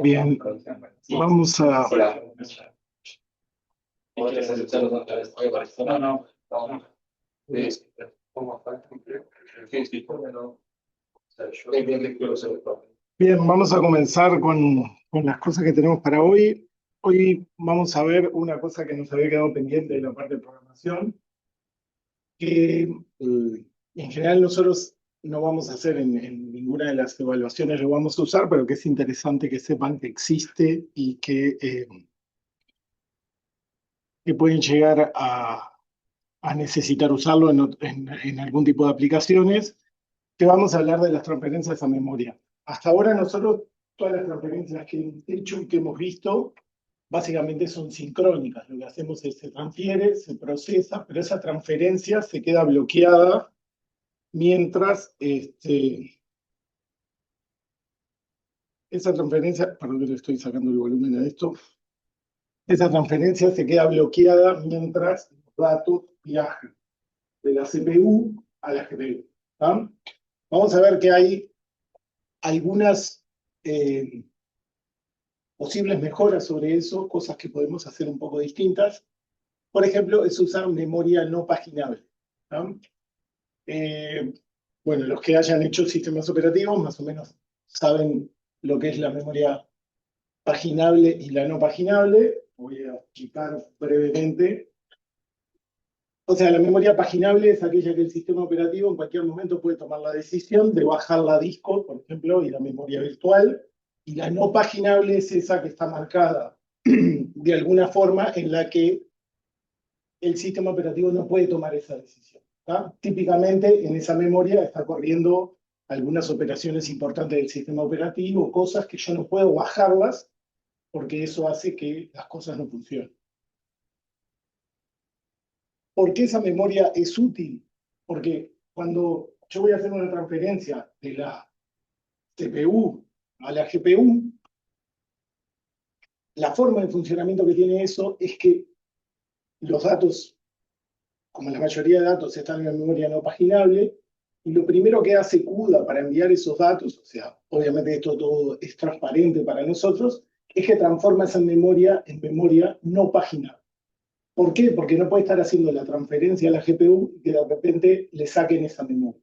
Bien, vamos a... Bien, vamos a comenzar con las cosas que tenemos para hoy. Hoy vamos a ver una cosa que nos había quedado pendiente de la parte de programación, que en general nosotros no vamos a hacer en ninguna de las evaluaciones, lo vamos a usar, pero que es interesante que sepan que existe y que pueden llegar a necesitar usarlo en algún tipo de aplicaciones, que vamos a hablar de las transferencias a memoria. Hasta ahora nosotros, todas las transferencias que hemos hecho y que hemos visto, básicamente son sincrónicas. Lo que hacemos es se transfiere, se procesa, pero esa transferencia se queda bloqueada mientras esa transferencia, perdón que le estoy sacando el volumen a esto, esa transferencia se queda bloqueada mientras los datos viajan de la CPU a la GPU. ¿Tá? Vamos a ver que hay algunas posibles mejoras sobre eso, cosas que podemos hacer un poco distintas. Por ejemplo, es usar memoria no paginable. ¿Tá? Bueno, los que hayan hecho sistemas operativos más o menos saben lo que es la memoria paginable y la no paginable. Voy a explicar brevemente. O sea, la memoria paginable es aquella que el sistema operativo en cualquier momento puede tomar la decisión de bajarla a disco, por ejemplo, y la memoria virtual. Y la no paginable es esa que está marcada de alguna forma en la que el sistema operativo no puede tomar esa decisión. ¿Tá? Típicamente en esa memoria está corriendo algunas operaciones importantes del sistema operativo, cosas que yo no puedo bajarlas porque eso hace que las cosas no funcionen. ¿Por qué esa memoria es útil? Porque cuando yo voy a hacer una transferencia de la CPU a la GPU, la forma de funcionamiento que tiene eso es que los datos, como la mayoría de datos están en la memoria no paginable, y lo primero que hace CUDA para enviar esos datos, o sea, obviamente esto todo es transparente para nosotros, es que transforma esa memoria en memoria no paginable. ¿Por qué? Porque no puede estar haciendo la transferencia a la GPU y que de repente le saquen esa memoria.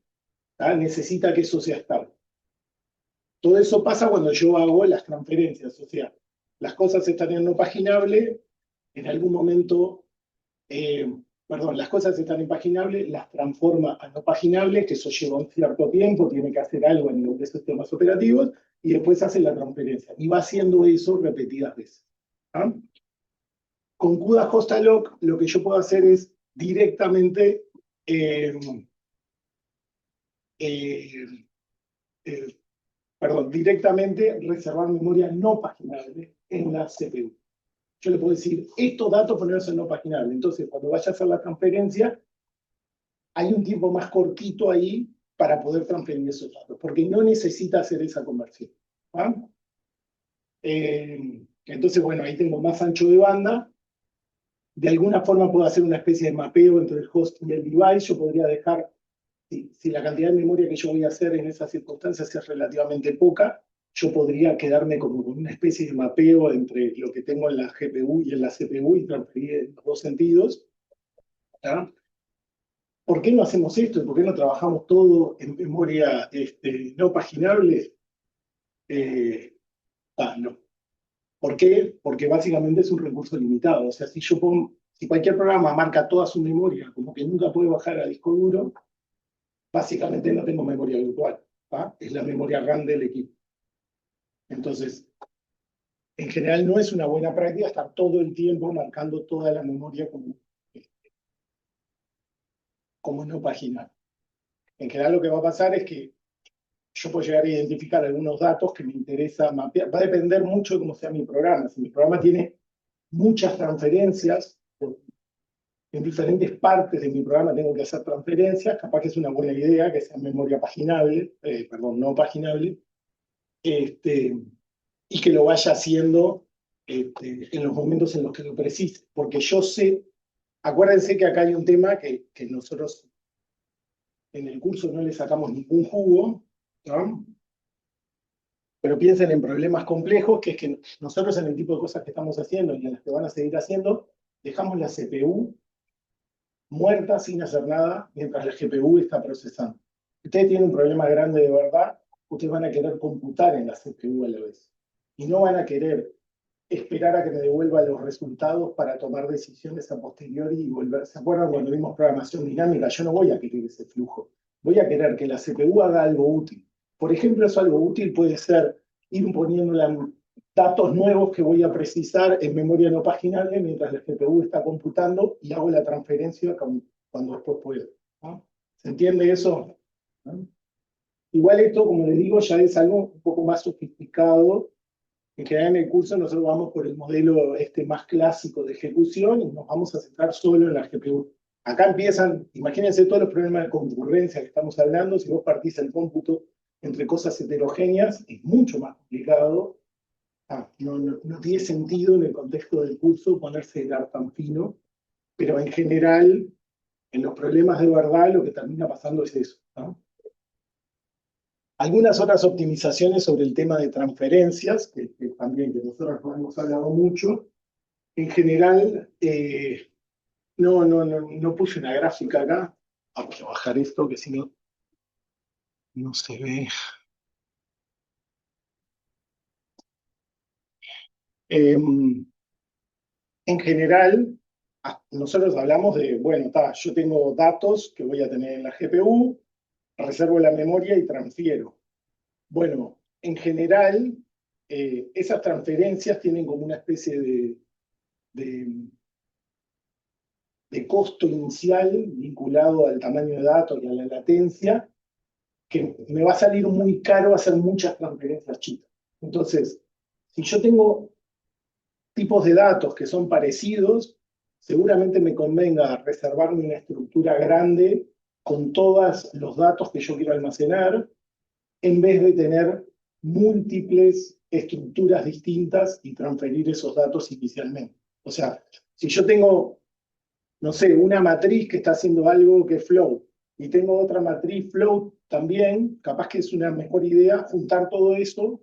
¿Tá? Necesita que eso sea estable. Todo eso pasa cuando yo hago las transferencias, o sea, las cosas están en no paginable, en algún momento, las cosas están en paginable, las transforma a no paginables, que eso lleva un cierto tiempo, tiene que hacer algo a nivel de sistemas operativos, y después hace la transferencia. Y va haciendo eso repetidas veces. ¿Ah? Con CUDA Hostalog lo que yo puedo hacer es directamente directamente reservar memoria no paginable en la CPU. Yo le puedo decir, estos datos ponerlos en no paginable. Entonces, cuando vaya a hacer la transferencia, hay un tiempo más cortito ahí para poder transferir esos datos, porque no necesita hacer esa conversión. ¿Ah? Entonces, bueno, ahí tengo más ancho de banda. De alguna forma puedo hacer una especie de mapeo entre el host y el device. Yo podría dejar, si la cantidad de memoria que yo voy a hacer en esas circunstancias es relativamente poca, yo podría quedarme como con una especie de mapeo entre lo que tengo en la GPU y en la CPU y transferir en los dos sentidos. ¿Tá? ¿Por qué no hacemos esto? ¿Y por qué no trabajamos todo en memoria no paginable? No. ¿Por qué? Porque básicamente es un recurso limitado. O sea, si cualquier programa marca toda su memoria como que nunca puede bajar a disco duro, básicamente no tengo memoria virtual. ¿Tá? Es la memoria RAM del equipo. Entonces, en general no es una buena práctica estar todo el tiempo marcando toda la memoria como no paginal. En general lo que va a pasar es que yo puedo llegar a identificar algunos datos que me interesa mapear. Va a depender mucho de cómo sea mi programa. Si mi programa tiene muchas transferencias, en diferentes partes de mi programa tengo que hacer transferencias, capaz que es una buena idea que sea memoria paginable, no paginable, y que lo vaya haciendo en los momentos en los que lo precise. Porque yo sé, acuérdense que acá hay un tema que nosotros en el curso no le sacamos ningún jugo, ¿no? Pero piensen en problemas complejos, que es que nosotros en el tipo de cosas que estamos haciendo y en las que van a seguir haciendo, dejamos la CPU muerta sin hacer nada mientras la GPU está procesando. Si ustedes tienen un problema grande de verdad, ustedes van a querer computar en la CPU a la vez. Y no van a querer esperar a que me devuelva los resultados para tomar decisiones a posteriori y volver. ¿Se acuerdan cuando vimos programación dinámica? Yo no voy a querer ese flujo. Voy a querer que la CPU haga algo útil. Por ejemplo, eso algo útil puede ser ir poniendo datos nuevos que voy a precisar en memoria no paginable mientras la GPU está computando y hago la transferencia cuando después puedo. ¿No? ¿Se entiende eso? ¿No? Igual esto, como les digo, ya es algo un poco más sofisticado. En general en el curso nosotros vamos por el modelo más clásico de ejecución y nos vamos a centrar solo en la GPU. Acá empiezan, imagínense todos los problemas de concurrencia que estamos hablando, si vos partís el cómputo entre cosas heterogéneas, es mucho más complicado. No tiene sentido en el contexto del curso ponerse a hilar tan fino, pero en general, en los problemas de verdad, lo que termina pasando es eso, ¿no? Algunas otras optimizaciones sobre el tema de transferencias, que también que nosotros no hemos hablado mucho. En general, no puse una gráfica acá. Vamos a bajar esto, que si no, no se ve. En general, nosotros hablamos de, bueno, yo tengo datos que voy a tener en la GPU, reservo la memoria y transfiero. Bueno, en general, esas transferencias tienen como una especie de, de costo inicial vinculado al tamaño de datos y a la latencia, que me va a salir muy caro hacer muchas transferencias chicas. Entonces, si yo tengo tipos de datos que son parecidos, seguramente me convenga reservarme una estructura grande con todos los datos que yo quiero almacenar, en vez de tener múltiples estructuras distintas y transferir esos datos inicialmente. O sea, si yo tengo, no sé, una matriz que está haciendo algo que es flow, y tengo otra matriz flow también, capaz que es una mejor idea juntar todo eso,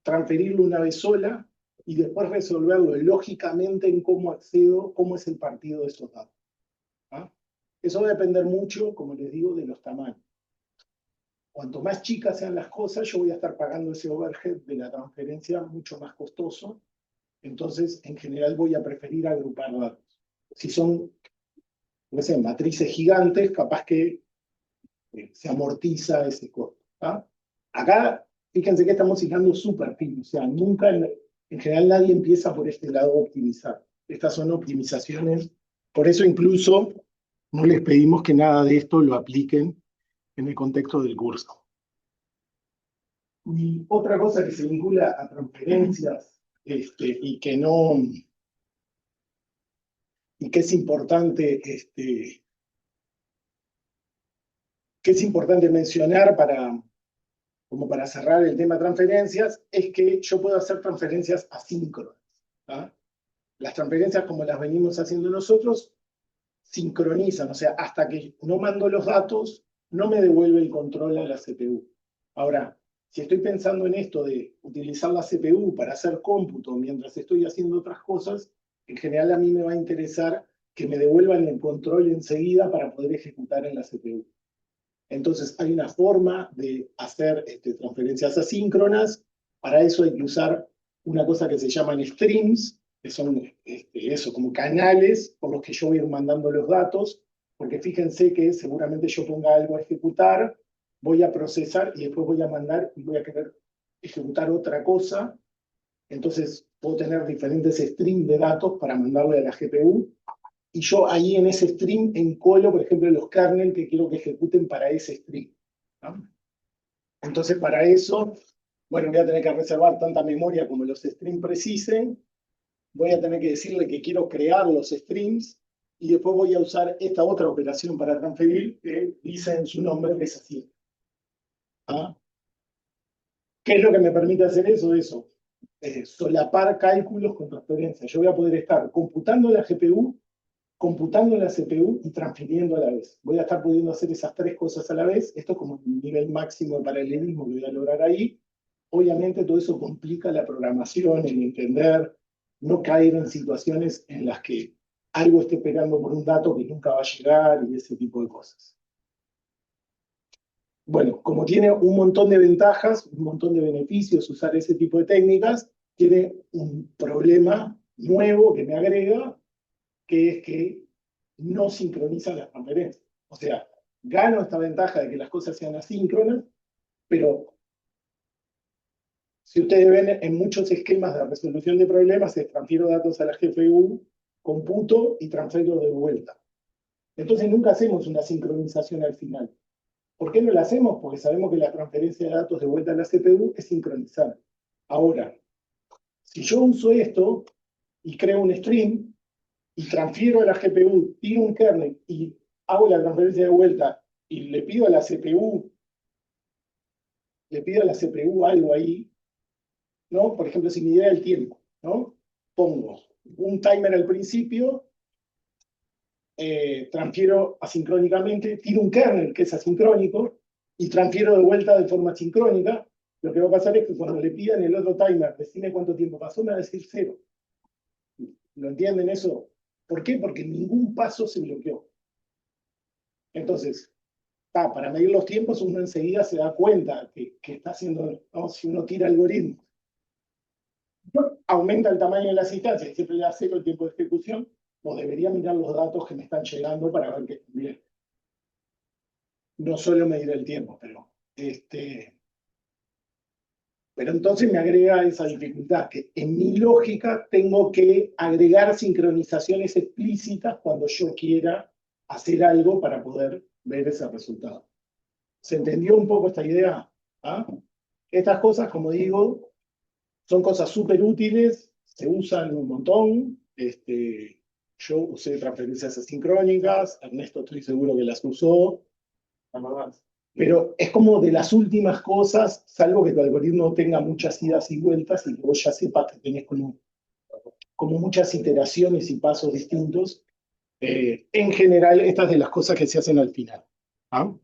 transferirlo una vez sola, y después resolverlo lógicamente en cómo accedo, cómo es el partido de esos datos. ¿Ah? Eso va a depender mucho, como les digo, de los tamaños. Cuanto más chicas sean las cosas, yo voy a estar pagando ese overhead de la transferencia mucho más costoso. Entonces, en general, voy a preferir agrupar datos. Si son, no sé, matrices gigantes, capaz que se amortiza ese costo. ¿Ah? Acá, fíjense que estamos hilando súper fino. O sea, nunca, en general, nadie empieza por este lado a optimizar. Estas son optimizaciones. Por eso, incluso, no les pedimos que nada de esto lo apliquen en el contexto del curso. Y otra cosa que se vincula a transferencias y que no y que es importante mencionar como para cerrar el tema de transferencias es que yo puedo hacer transferencias asíncronas. ¿Ah? Las transferencias como las venimos haciendo nosotros sincronizan, o sea, hasta que no mando los datos no me devuelve el control a la CPU. Ahora, si estoy pensando en esto de utilizar la CPU para hacer cómputo mientras estoy haciendo otras cosas, en general a mí me va a interesar que me devuelvan el control enseguida para poder ejecutar en la CPU. Entonces hay una forma de hacer transferencias asíncronas. Para eso hay que usar una cosa que se llaman streams, que son eso, como canales por los que yo voy a ir mandando los datos, porque fíjense que seguramente yo ponga algo a ejecutar, voy a procesar y después voy a mandar y voy a querer ejecutar otra cosa. Entonces puedo tener diferentes streams de datos para mandarle a la GPU. Y yo ahí en ese stream encolo, por ejemplo, los kernel que quiero que ejecuten para ese stream. ¿No? Entonces, para eso, bueno, voy a tener que reservar tanta memoria como los streams precisen. Voy a tener que decirle que quiero crear los streams y después voy a usar esta otra operación para transferir que dice en su nombre que es así. ¿Ah? ¿Qué es lo que me permite hacer eso? Solapar cálculos con transferencia. Yo voy a poder estar computando la GPU, computando la CPU y transfiriendo a la vez. Voy a estar pudiendo hacer esas tres cosas a la vez. Esto es como el nivel máximo de paralelismo que voy a lograr ahí. obviamente todo eso complica la programación, el entender, no caer en situaciones en las que algo esté esperando por un dato que nunca va a llegar y ese tipo de cosas. Bueno, como tiene un montón de ventajas, un montón de beneficios usar ese tipo de técnicas, tiene un problema nuevo que me agrega, que es que no sincroniza las transferencias. O sea, gano esta ventaja de que las cosas sean asíncronas, pero si ustedes ven en muchos esquemas de resolución de problemas, es transfiero datos a la GPU, computo y transfiero de vuelta. Entonces nunca hacemos una sincronización al final. ¿Por qué no la hacemos? Porque sabemos que la transferencia de datos de vuelta a la CPU es sincronizada. Ahora, si yo uso esto y creo un stream y transfiero a la GPU, tiro un kernel y hago la transferencia de vuelta y le pido a la CPU algo ahí, ¿no? Por ejemplo, si midiera el tiempo, ¿no? Pongo un timer al principio, transfiero asincrónicamente, tiro un kernel que es asincrónico y transfiero de vuelta de forma sincrónica. Lo que va a pasar es que cuando le pidan el otro timer, decime cuánto tiempo pasó, me va a decir 0. ¿Lo entienden eso? ¿Por qué? Porque ningún paso se bloqueó. Entonces, para medir los tiempos uno enseguida se da cuenta que está haciendo, ¿no? Si uno tira algoritmos, aumenta el tamaño de las instancias y siempre le da 0 el tiempo de ejecución, o debería mirar los datos que me están llegando para ver que están bien. No suelo medir el tiempo, pero entonces me agrega esa dificultad, que en mi lógica tengo que agregar sincronizaciones explícitas cuando yo quiera hacer algo para poder ver ese resultado. ¿Se entendió un poco esta idea? ¿Ah? Estas cosas, como digo, son cosas súper útiles, se usan un montón. Yo usé transferencias asincrónicas, Ernesto estoy seguro que las usó. Pero es como de las últimas cosas, salvo que tu algoritmo tenga muchas idas y vueltas y que vos ya sepas que tenés como muchas iteraciones y pasos distintos. En general, estas de las cosas que se hacen al final. ¿Ah?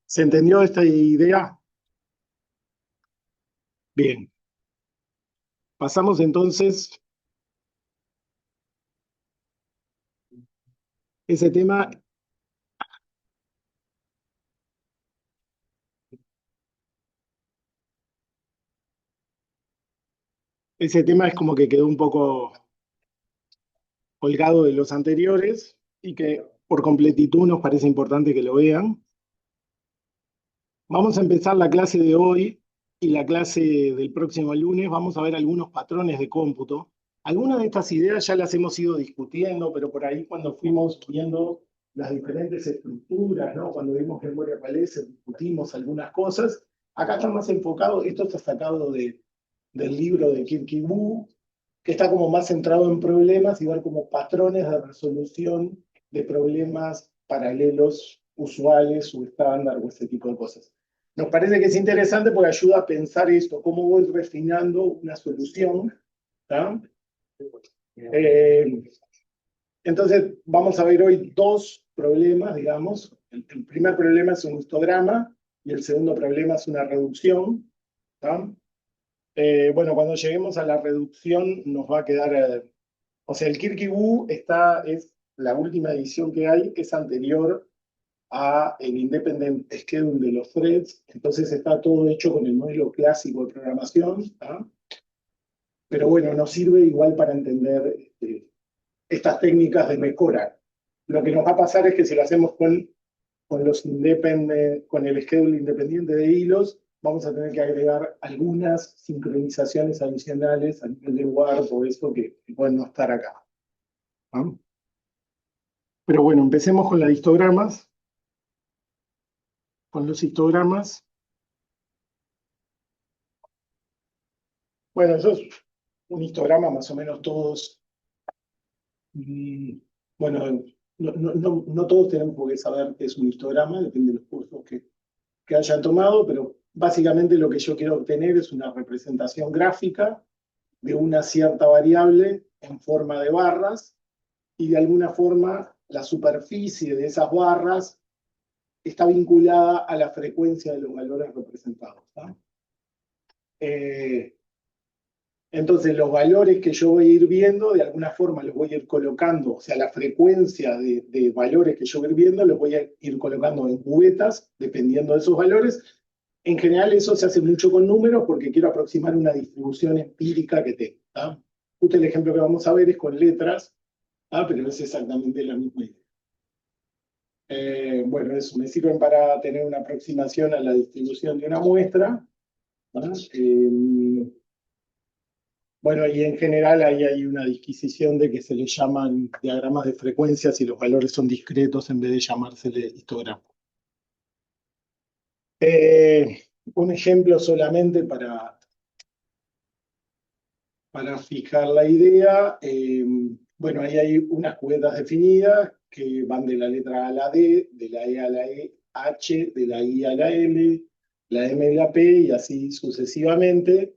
¿Se entendió esta idea? Bien. Pasamos entonces ese tema. Ese tema es como que quedó un poco colgado de los anteriores y que por completitud nos parece importante que lo vean. Vamos a empezar la clase de hoy y la clase del próximo lunes. Vamos a ver algunos patrones de cómputo. Algunas de estas ideas ya las hemos ido discutiendo, pero por ahí cuando fuimos viendo las diferentes estructuras, ¿no? Cuando vimos memoria palese, discutimos algunas cosas. Acá está más enfocado, esto está sacado del libro de Kirk-Wu, que está como más centrado en problemas y ver como patrones de resolución de problemas paralelos, usuales o estándar o ese tipo de cosas. Nos parece que es interesante porque ayuda a pensar esto, cómo voy refinando una solución. Entonces, vamos a ver hoy dos problemas, digamos. El primer problema es un histograma y el segundo problema es una reducción. Bueno, cuando lleguemos a la reducción nos va a quedar... o sea, el Kirk-Wu es la última edición que hay, es anterior a el Independent Schedule de los threads, entonces está todo hecho con el modelo clásico de programación, pero bueno, nos sirve igual para entender estas técnicas de mejora. Lo que nos va a pasar es que si lo hacemos con el schedule independiente de hilos, vamos a tener que agregar algunas sincronizaciones adicionales a nivel de warp o eso que pueden no estar acá. Pero bueno, empecemos con los histogramas. Bueno, eso es un histograma más o menos todos. Bueno, no todos tenemos por qué saber qué es un histograma, depende de los cursos que hayan tomado, pero básicamente lo que yo quiero obtener es una representación gráfica de una cierta variable en forma de barras y de alguna forma la superficie de esas barras está vinculada a la frecuencia de los valores representados. Entonces los valores que yo voy a ir viendo, de alguna forma los voy a ir colocando, o sea, la frecuencia de valores que yo voy a ir viendo, los voy a ir colocando en cubetas, dependiendo de esos valores. En general eso se hace mucho con números porque quiero aproximar una distribución empírica que tengo. ¿Tá? Justo el ejemplo que vamos a ver es con letras, pero es exactamente la misma idea. Bueno, eso me sirven para tener una aproximación a la distribución de una muestra. Bueno, y en general ahí hay una disquisición de que se le llaman diagramas de frecuencias y los valores son discretos en vez de llamársele histograma. Un ejemplo solamente para fijar la idea. Bueno, ahí hay unas cubetas definidas que van de la letra A a la D, de la E a la H, de la I a la L, la M a la P y así sucesivamente.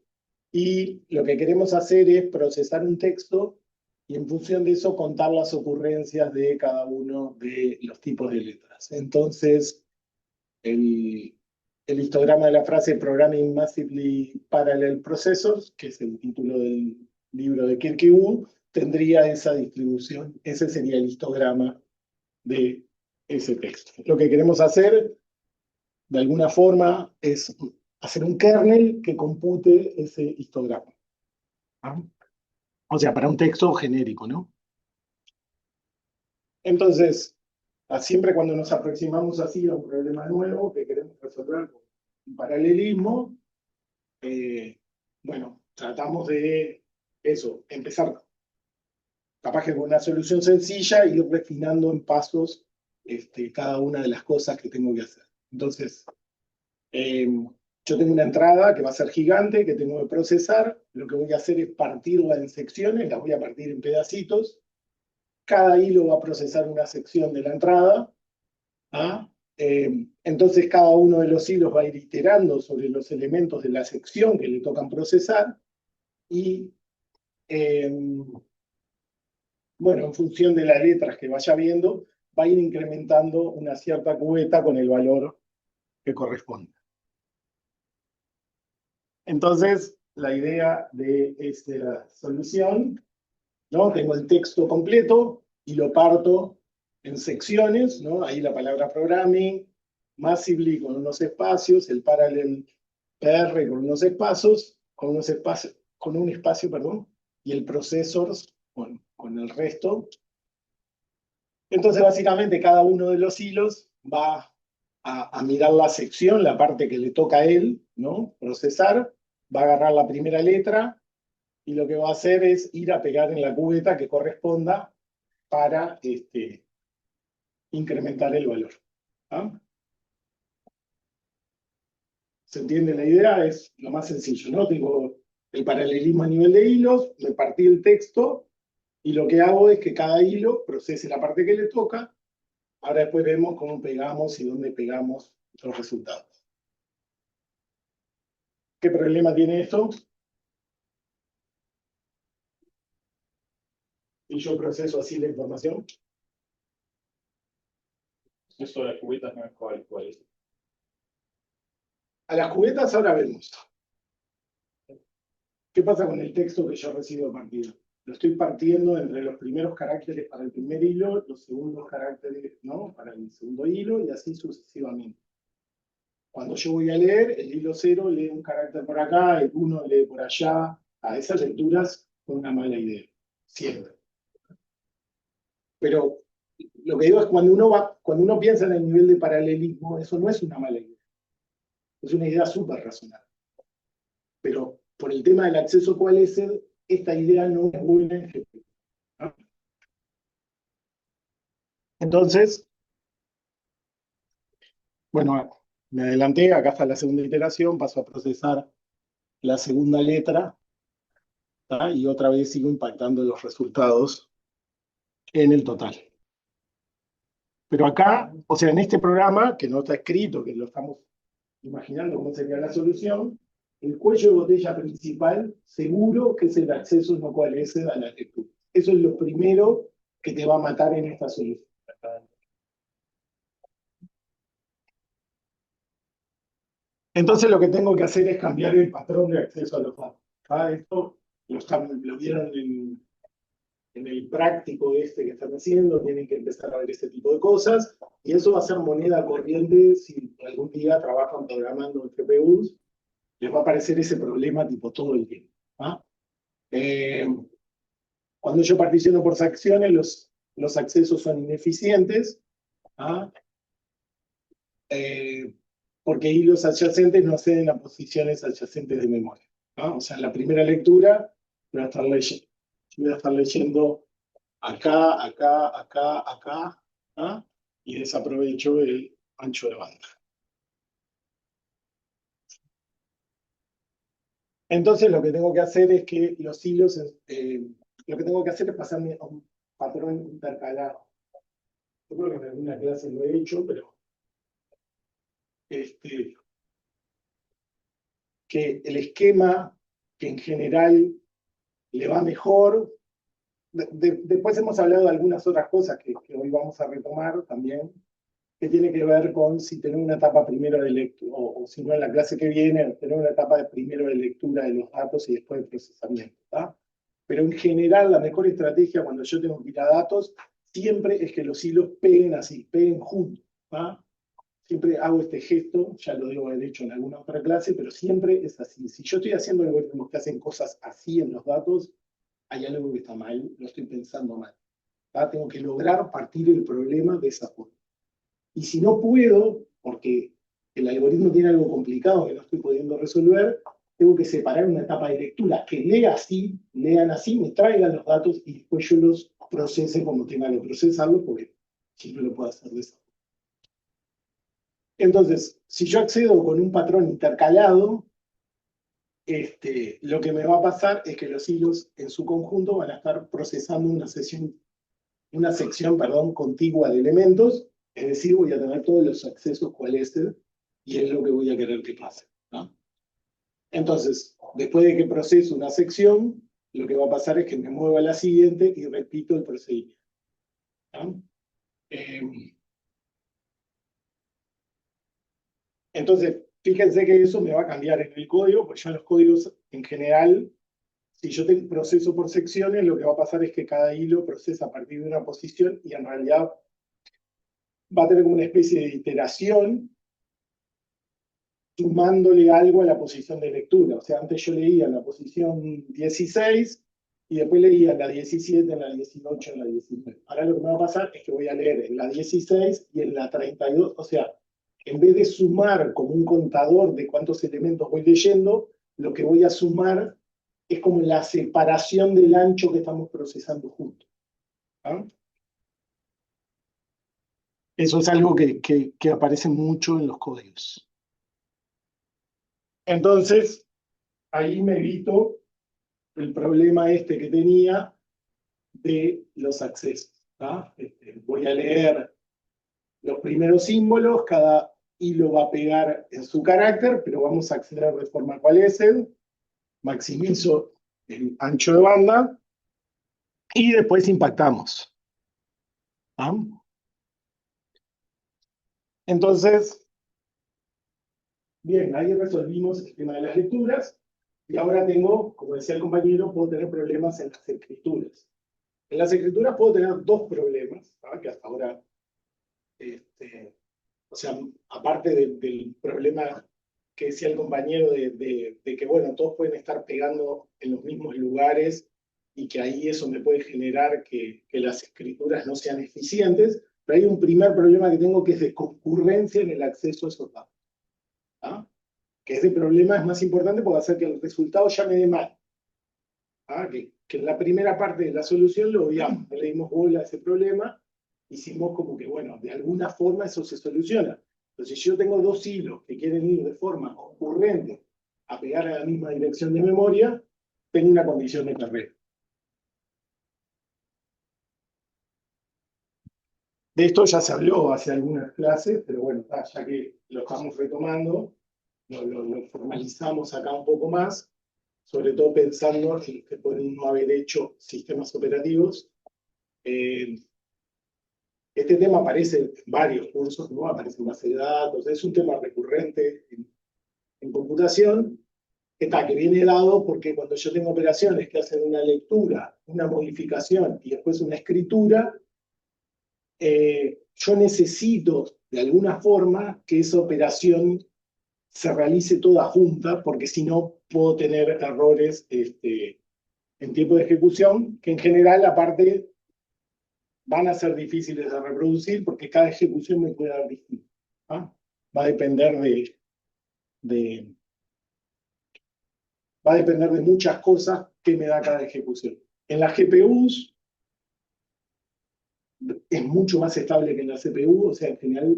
Y lo que queremos hacer es procesar un texto y en función de eso contar las ocurrencias de cada uno de los tipos de letras. Entonces, el histograma de la frase Programming Massively Parallel Processors, que es el título del libro de Kirk-Wood, tendría esa distribución. Ese sería el histograma de ese texto. Lo que queremos hacer, de alguna forma, es hacer un kernel que compute ese histograma. ¿Ah? O sea, para un texto genérico, ¿no? Entonces, siempre cuando nos aproximamos así a un problema nuevo que queremos resolver con un paralelismo, bueno, tratamos de eso, empezar capaz que con una solución sencilla y ir refinando en pasos cada una de las cosas que tengo que hacer. Entonces, yo tengo una entrada que va a ser gigante, que tengo que procesar. Lo que voy a hacer es partirla en secciones, la voy a partir en pedacitos. Cada hilo va a procesar una sección de la entrada. Entonces cada uno de los hilos va a ir iterando sobre los elementos de la sección que le tocan procesar y bueno, en función de las letras que vaya viendo, va a ir incrementando una cierta cubeta con el valor que corresponde. Entonces, la idea de esta solución, ¿no? Tengo el texto completo y lo parto en secciones, ¿no? Ahí la palabra programming, massively con unos espacios, el parallel PR con unos espacios, con un espacio, perdón, y el processors con el resto. Entonces, básicamente, cada uno de los hilos va a mirar la sección, la parte que le toca a él, ¿no? Procesar, va a agarrar la primera letra y lo que va a hacer es ir a pegar en la cubeta que corresponda para incrementar el valor. ¿Ah? ¿Se entiende la idea? Es lo más sencillo, ¿no? Tengo el paralelismo a nivel de hilos, me partí el texto y lo que hago es que cada hilo procese la parte que le toca. Ahora después vemos cómo pegamos y dónde pegamos los resultados. ¿Qué problema tiene esto? Si yo proceso así la información. Esto de las cubetas no es cuál es. A las cubetas ahora vemos. ¿Qué pasa con el texto que yo recibo partido? Lo estoy partiendo entre los primeros caracteres para el primer hilo, los segundos caracteres, ¿no? Para el segundo hilo y así sucesivamente. Cuando yo voy a leer, el hilo 0 lee un carácter por acá, el 1 lee por allá. A esas lecturas fue una mala idea, siempre. Pero lo que digo es cuando uno piensa en el nivel de paralelismo, eso no es una mala idea. Es una idea súper razonable. Pero por el tema del acceso coalesced, esta idea no es buena en GPU, ¿no? Entonces, bueno, me adelanté, acá está la segunda iteración, paso a procesar la segunda letra, ¿tá? Y otra vez sigo impactando los resultados en el total. Pero acá, o sea, en este programa, que no está escrito, que lo estamos imaginando cómo sería la solución, el cuello de botella principal, seguro que es el acceso no coalesced a la lectura. Eso es lo primero que te va a matar en esta solución. Entonces lo que tengo que hacer es cambiar el patrón de acceso a los datos. Esto lo vieron en el práctico este que están haciendo, tienen que empezar a ver este tipo de cosas, y eso va a ser moneda corriente si algún día trabajan programando en GPUs, les va a aparecer ese problema tipo todo el tiempo. ¿Ah? Eh, Cuando yo particiono por secciones, los accesos son ineficientes, ¿ah? Eh, porque hilos adyacentes no acceden a posiciones adyacentes de memoria. ¿Ah? O sea, en la primera lectura voy a estar leyendo acá, acá, acá, acá, ¿ah? Y desaprovecho el ancho de banda. Entonces lo que tengo que hacer es que los hilos, lo que tengo que hacer es pasarme a un patrón intercalado. Yo creo que en alguna clase lo he hecho, pero este, que el esquema que en general le va mejor. Después hemos hablado de algunas otras cosas que hoy vamos a retomar también, que tiene que ver con si tener una etapa primero de lectura, o si no en la clase que viene, tener una etapa de primero de lectura de los datos y después de procesamiento. ¿Tá? Pero en general la mejor estrategia cuando yo tengo que ir a datos siempre es que los hilos peguen así, peguen juntos. ¿Tá? Siempre hago este gesto, ya lo debo haber hecho en alguna otra clase, pero siempre es así. Si yo estoy haciendo algoritmos que hacen cosas así en los datos, hay algo que está mal, lo estoy pensando mal. ¿Tá? Tengo que lograr partir el problema de esa forma. Y si no puedo, porque el algoritmo tiene algo complicado que no estoy pudiendo resolver, tengo que separar una etapa de lectura que lean así, me traigan los datos y después yo los procese como tenga que procesarlos, porque siempre lo puedo hacer de esa forma. Entonces, si yo accedo con un patrón intercalado, lo que me va a pasar es que los hilos en su conjunto van a estar procesando una sección, perdón, contigua de elementos, es decir, voy a tener todos los accesos coalesced y es lo que voy a querer que pase. ¿No? Entonces, después de que proceso una sección, lo que va a pasar es que me muevo a la siguiente y repito el procedimiento. ¿No? Entonces, fíjense que eso me va a cambiar en el código, porque ya los códigos en general, si yo tengo proceso por secciones, lo que va a pasar es que cada hilo procesa a partir de una posición y en realidad va a tener como una especie de iteración sumándole algo a la posición de lectura. O sea, antes yo leía en la posición 16 y después leía en la 17, en la 18, en la 19. Ahora lo que me va a pasar es que voy a leer en la 16 y en la 32. O sea, en vez de sumar como un contador de cuántos elementos voy leyendo, lo que voy a sumar es como la separación del ancho que estamos procesando juntos. ¿Ah? Eso es algo que aparece mucho en los códigos. Entonces, ahí me evito el problema este que tenía de los accesos. Voy a leer los primeros símbolos, cada hilo va a pegar en su carácter, pero vamos a acceder de forma coalesced, maximizo el ancho de banda y después impactamos. ¿Ah? Entonces, bien, ahí resolvimos el tema de las lecturas y ahora tengo, como decía el compañero, puedo tener problemas en las escrituras. En las escrituras puedo tener dos problemas, que hasta ahora, o sea, aparte del problema que decía el compañero de que, bueno, todos pueden estar pegando en los mismos lugares y que ahí eso me puede generar que las escrituras no sean eficientes, pero hay un primer problema que tengo que es de concurrencia en el acceso a esos datos. ¿Ah? Que ese problema es más importante porque va a hacer que el resultado ya me dé mal. Que en la primera parte de la solución lo obviamos, no le dimos bola a ese problema, hicimos como que, bueno, de alguna forma eso se soluciona. Entonces, si yo tengo dos hilos que quieren ir de forma concurrente a pegar a la misma dirección de memoria, tengo una condición de carrera. De esto ya se habló hace algunas clases, pero bueno, ya que lo estamos retomando, lo formalizamos acá un poco más, sobre todo pensando en que pueden no haber hecho sistemas operativos. Este tema aparece en varios cursos, ¿no? Aparece en base de datos, es un tema recurrente en computación, que viene dado porque cuando yo tengo operaciones que hacen una lectura, una modificación y después una escritura, yo necesito de alguna forma que esa operación se realice toda junta, porque si no puedo tener errores en tiempo de ejecución, que en general aparte van a ser difíciles de reproducir porque cada ejecución me puede dar distinto. ¿Ah? Va a depender de, va a depender de muchas cosas que me da cada ejecución. En las GPUs es mucho más estable que en la CPU, o sea, en general,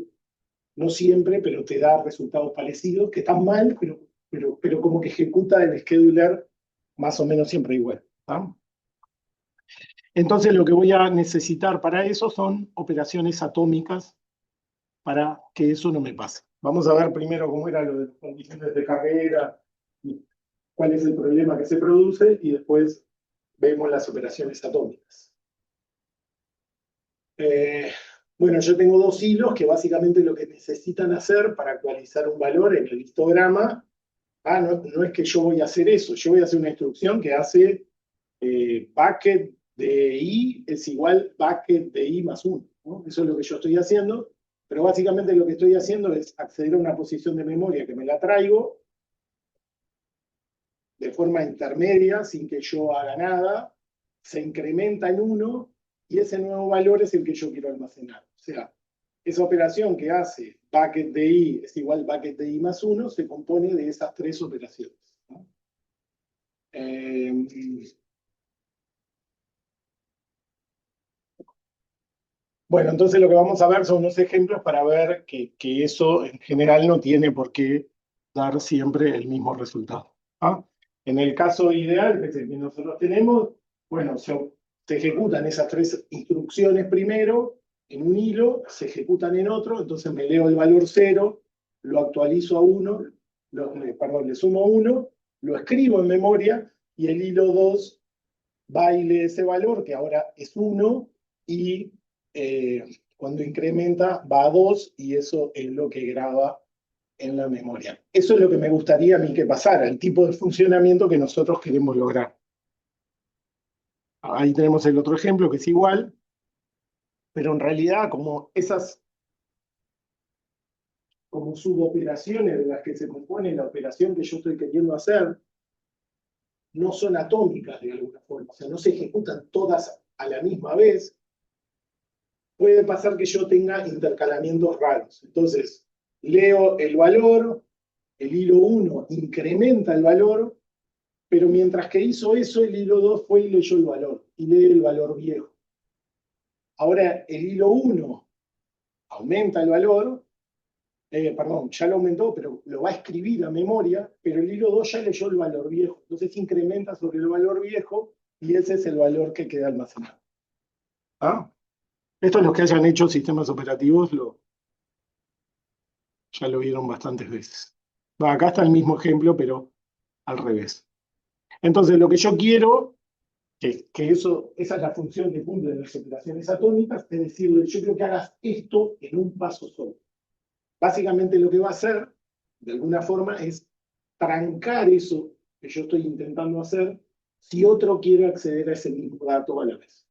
no siempre, pero te da resultados parecidos, que están mal, pero como que ejecuta el scheduler más o menos siempre igual. ¿Ah? Entonces lo que voy a necesitar para eso son operaciones atómicas para que eso no me pase. Vamos a ver primero cómo era lo de las condiciones de carrera, y cuál es el problema que se produce, y después vemos las operaciones atómicas. Bueno, yo tengo dos hilos que básicamente lo que necesitan hacer para actualizar un valor en el histograma, no es que yo voy a hacer eso, yo voy a hacer una instrucción que hace bucket de i es igual bucket de i más 1. ¿No? Eso es lo que yo estoy haciendo, pero básicamente lo que estoy haciendo es acceder a una posición de memoria que me la traigo de forma intermedia, sin que yo haga nada, se incrementa en 1 y ese nuevo valor es el que yo quiero almacenar. O sea, esa operación que hace bucket de i es igual bucket de i más 1 se compone de esas tres operaciones. ¿No? Bueno, entonces lo que vamos a ver son unos ejemplos para ver que eso en general no tiene por qué dar siempre el mismo resultado. ¿Ah? En el caso ideal, que es el que nosotros tenemos, bueno, se ejecutan esas tres instrucciones primero en un hilo, se ejecutan en otro, entonces me leo el valor 0, lo actualizo a 1, perdón, le sumo 1, lo escribo en memoria y el hilo 2 va y lee ese valor, que ahora es 1, y cuando incrementa va a 2 y eso es lo que graba en la memoria. Eso es lo que me gustaría a mí que pasara, el tipo de funcionamiento que nosotros queremos lograr. Ahí tenemos el otro ejemplo que es igual, pero en realidad como esas como suboperaciones de las que se compone la operación que yo estoy queriendo hacer, no son atómicas de alguna forma, o sea, no se ejecutan todas a la misma vez, puede pasar que yo tenga intercalamientos raros. Entonces, leo el valor, el hilo 1 incrementa el valor, pero mientras que hizo eso, el hilo 2 fue y leyó el valor, y lee el valor viejo. Ahora, el hilo 1 aumenta el valor, perdón, ya lo aumentó, pero lo va a escribir a memoria, pero el hilo 2 ya leyó el valor viejo. Entonces incrementa sobre el valor viejo, y ese es el valor que queda almacenado. ¿Ah? Esto los que hayan hecho sistemas operativos ya lo vieron bastantes veces. Acá está el mismo ejemplo, pero al revés. Entonces, lo que yo quiero, esa es la función que cumplen las operaciones atómicas, es decir, yo quiero que hagas esto en un paso solo. Básicamente lo que va a hacer, de alguna forma, es trancar eso que yo estoy intentando hacer si otro quiere acceder a ese mismo dato a la vez.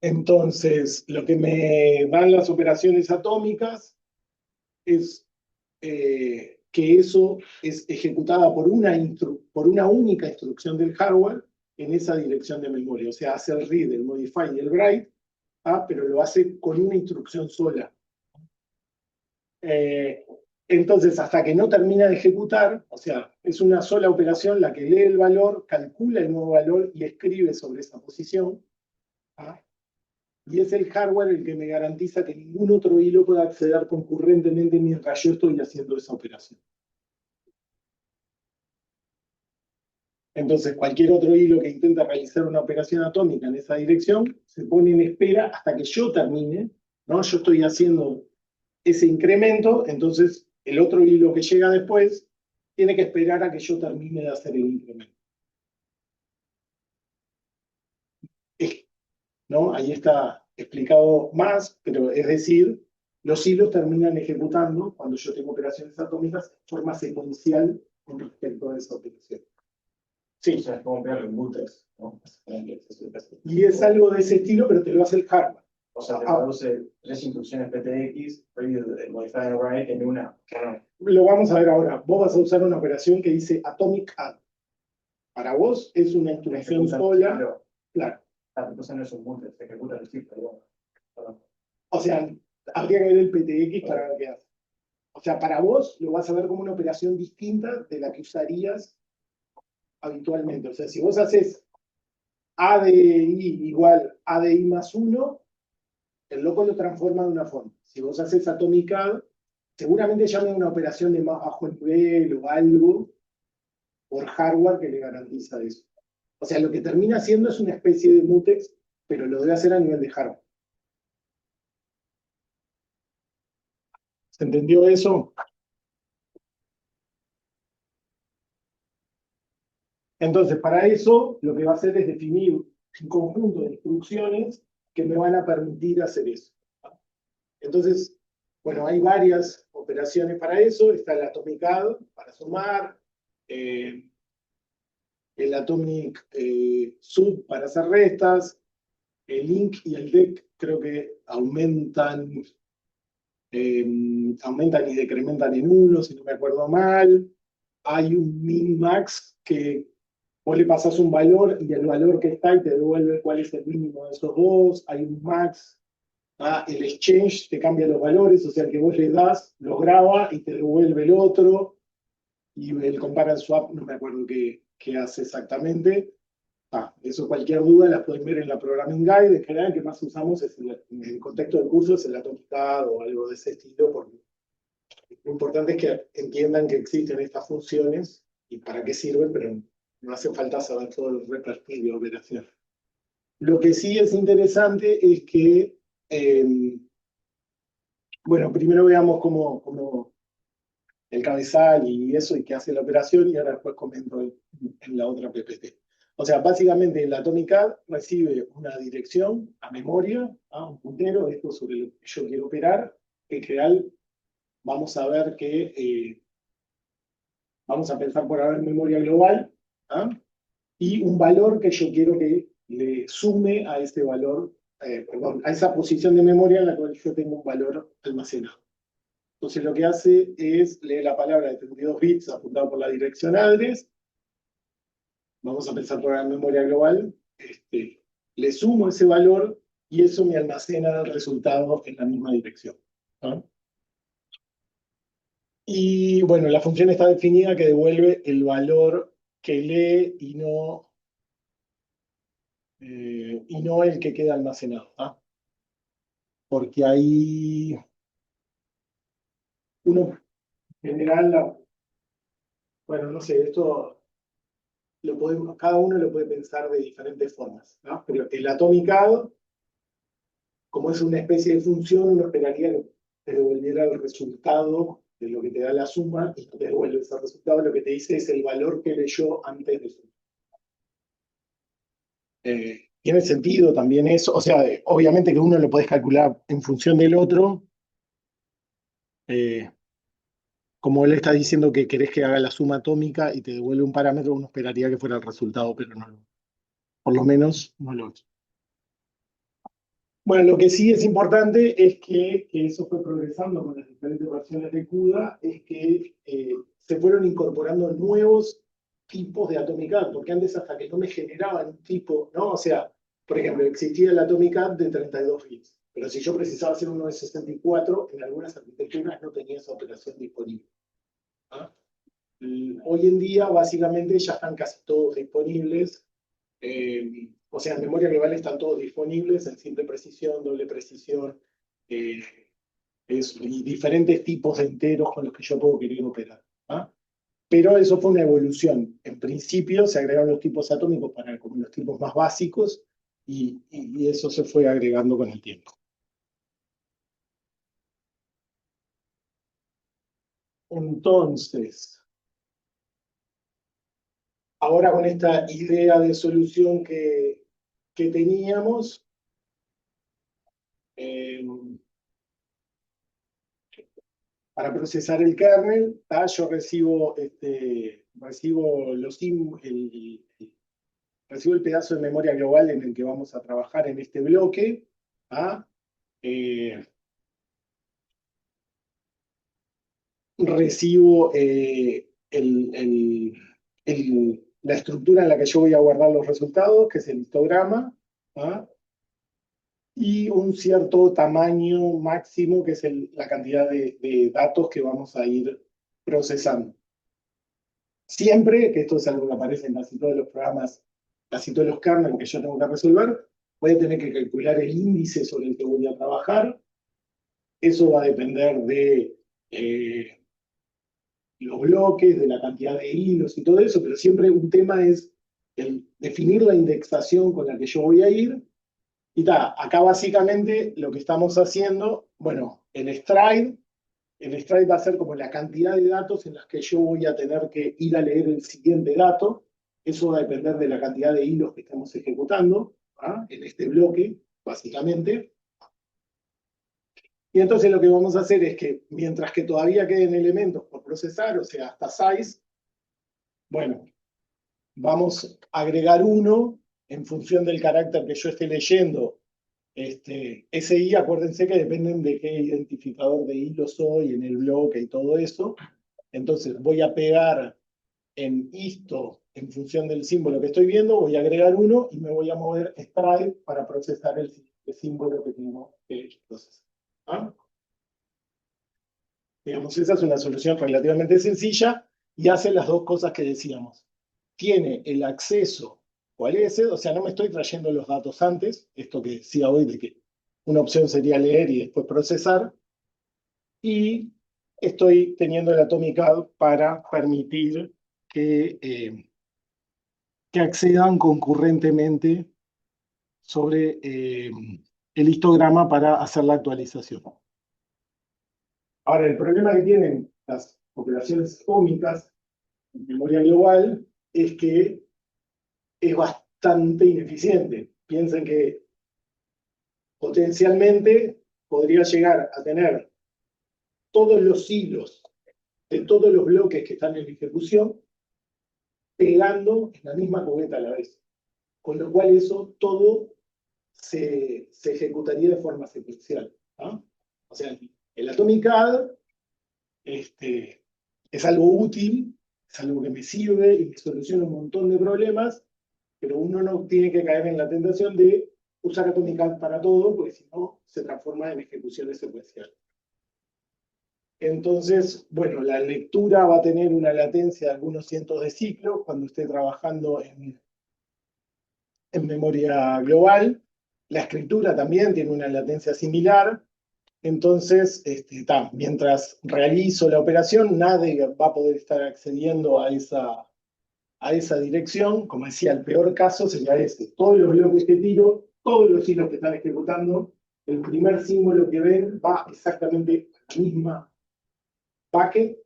Entonces, lo que me dan las operaciones atómicas es que eso es ejecutada por una única instrucción del hardware en esa dirección de memoria. O sea, hace el read, el modify y el write, pero lo hace con una instrucción sola. Entonces, hasta que no termina de ejecutar, o sea, es una sola operación la que lee el valor, calcula el nuevo valor y escribe sobre esa posición. Y es el hardware el que me garantiza que ningún otro hilo pueda acceder concurrentemente mientras yo estoy haciendo esa operación. Entonces, cualquier otro hilo que intenta realizar una operación atómica en esa dirección se pone en espera hasta que yo termine, ¿no? Yo estoy haciendo ese incremento, entonces el otro hilo que llega después tiene que esperar a que yo termine de hacer el incremento. ¿No? Ahí está explicado más, pero es decir, los hilos terminan ejecutando, cuando yo tengo operaciones atómicas, de forma secuencial con respecto a esa operación. Sí. O sea, es como pegar los mutex, ¿no? Y es algo de ese estilo, pero te lo hace el hardware. O sea, te produce 3 instrucciones PTX, modify and write en una. Lo vamos a ver ahora. Vos vas a usar una operación que dice atomic add. Para vos es una instrucción sola. Claro. Entonces no es un mutex, se ejecuta el ciclo. O sea, habría que ver el PTX para ver qué hace. O sea, para vos lo vas a ver como una operación distinta de la que usarías habitualmente. O sea, si vos haces ADI igual ADI más 1, el loco lo transforma de una forma. Si vos haces Atomic Add, seguramente llame una operación de más bajo nivel o algo por hardware que le garantiza eso. O sea, lo que termina siendo es una especie de mutex, pero lo debe hacer a nivel de hardware. ¿Se entendió eso? Entonces, para eso, lo que va a hacer es definir un conjunto de instrucciones que me van a permitir hacer eso. Entonces, bueno, hay varias operaciones para eso. Está el Atomic Add para sumar, el Atomic Sub para hacer restas, el Link y el Dec creo que aumentan y decrementan en 1, si no me acuerdo mal. Hay un min-max que vos le pasás un valor y el valor que está y te devuelve cuál es el mínimo de esos dos. Hay un max. El exchange te cambia los valores, o sea, el que vos le das, lo graba y te devuelve el otro. Y el compare and swap, no me acuerdo qué hace exactamente. Eso cualquier duda la pueden ver en la Programming Guide. En general, el que más usamos es en el contexto del curso, es el Atomic Add o algo de ese estilo, porque lo importante es que entiendan que existen estas funciones y para qué sirven, pero no hace falta saber todo el repertorio de operación. Lo que sí es interesante es que, bueno, primero veamos cómo el cabezal y eso, y qué hace la operación, y ahora después comento en la otra PPT. O sea, básicamente el Atomic Add recibe una dirección a memoria, un puntero, esto sobre lo que yo quiero operar, que en general vamos a ver que vamos a pensar por ahora en memoria global, y un valor que yo quiero que le sume a ese valor, perdón, a esa posición de memoria en la cual yo tengo un valor almacenado. Entonces lo que hace es leer la palabra de 32 bits apuntada por la dirección address. Vamos a pensar por la memoria global. Le sumo ese valor y eso me almacena el resultado en la misma dirección. Y bueno, la función está definida que devuelve el valor que lee y no el que queda almacenado. Porque ahí uno en general, bueno, no sé, esto cada uno lo puede pensar de diferentes formas, pero el Atomic Add, como es una especie de función, uno esperaría que te devolviera el resultado de lo que te da la suma y no te devuelve ese resultado, lo que te dice es el valor que leyó antes de sumar. Tiene sentido también eso, o sea, obviamente que uno lo podés calcular en función del otro, como él está diciendo que querés que haga la suma atómica y te devuelve un parámetro, uno esperaría que fuera el resultado, pero no, por lo menos no lo es. Bueno, lo que sí es importante es que eso fue progresando con las diferentes versiones de CUDA, es que se fueron incorporando nuevos tipos de Atomic Add, porque antes hasta que no me generaban un tipo, ¿no? O sea, por ejemplo, existía el Atomic Add de 32 bits, pero si yo precisaba hacer uno de 64, en algunas arquitecturas no tenía esa operación disponible. Hoy en día, básicamente, ya están casi todos disponibles. O sea, en memoria global están todos disponibles en simple precisión, doble precisión, y diferentes tipos de enteros con los que yo puedo querer operar. Pero eso fue una evolución. En principio se agregaron los tipos atómicos para como los tipos más básicos y eso se fue agregando con el tiempo. Entonces, ahora con esta idea de solución que teníamos, para procesar el kernel, yo recibo, recibo recibo el pedazo de memoria global en el que vamos a trabajar en este bloque. Recibo la estructura en la que yo voy a guardar los resultados, que es el histograma, y un cierto tamaño máximo, que es la cantidad de datos que vamos a ir procesando. Siempre, que esto es algo que aparece en casi todos los programas, casi todos los kernels que yo tengo que resolver, voy a tener que calcular el índice sobre el que voy a trabajar. Eso va a depender de los bloques, de la cantidad de hilos y todo eso, pero siempre un tema es el definir la indexación con la que yo voy a ir. Y acá básicamente lo que estamos haciendo, bueno, el stride va a ser como la cantidad de datos en las que yo voy a tener que ir a leer el siguiente dato. Eso va a depender de la cantidad de hilos que estamos ejecutando en este bloque, básicamente. Y entonces lo que vamos a hacer es que, mientras que todavía queden elementos por procesar, o sea, hasta size, bueno, vamos a agregar uno en función del carácter que yo esté leyendo. SI, acuérdense que dependen de qué identificador de hilo soy en el bloque y todo eso. Entonces voy a pegar en isto, en función del símbolo que estoy viendo, voy a agregar uno y me voy a mover stride para procesar el símbolo que tengo que procesar. Digamos, esa es una solución relativamente sencilla y hace las dos cosas que decíamos. Tiene el acceso, ¿cuál es? O sea, no me estoy trayendo los datos antes, esto que decía hoy de que una opción sería leer y después procesar, y estoy teniendo el Atomic para permitir que accedan concurrentemente sobre el histograma para hacer la actualización. Ahora, el problema que tienen las operaciones atómicas en memoria global es que es bastante ineficiente. Piensen que potencialmente podría llegar a tener todos los hilos de todos los bloques que están en ejecución pegando en la misma cubeta a la vez. Con lo cual eso todo se ejecutaría de forma secuencial. O sea, el Atomic Add es algo útil, es algo que me sirve y me soluciona un montón de problemas, pero uno no tiene que caer en la tentación de usar Atomic Add para todo, porque si no, se transforma en ejecuciones secuenciales. Entonces, bueno, la lectura va a tener una latencia de algunos cientos de ciclos cuando esté trabajando en memoria global. La escritura también tiene una latencia similar. Entonces, mientras realizo la operación, nadie va a poder estar accediendo a esa dirección. Como decía, el peor caso sería este. Todos los bloques que tiro, todos los hilos que están ejecutando, el primer símbolo que ven va exactamente a la misma packet.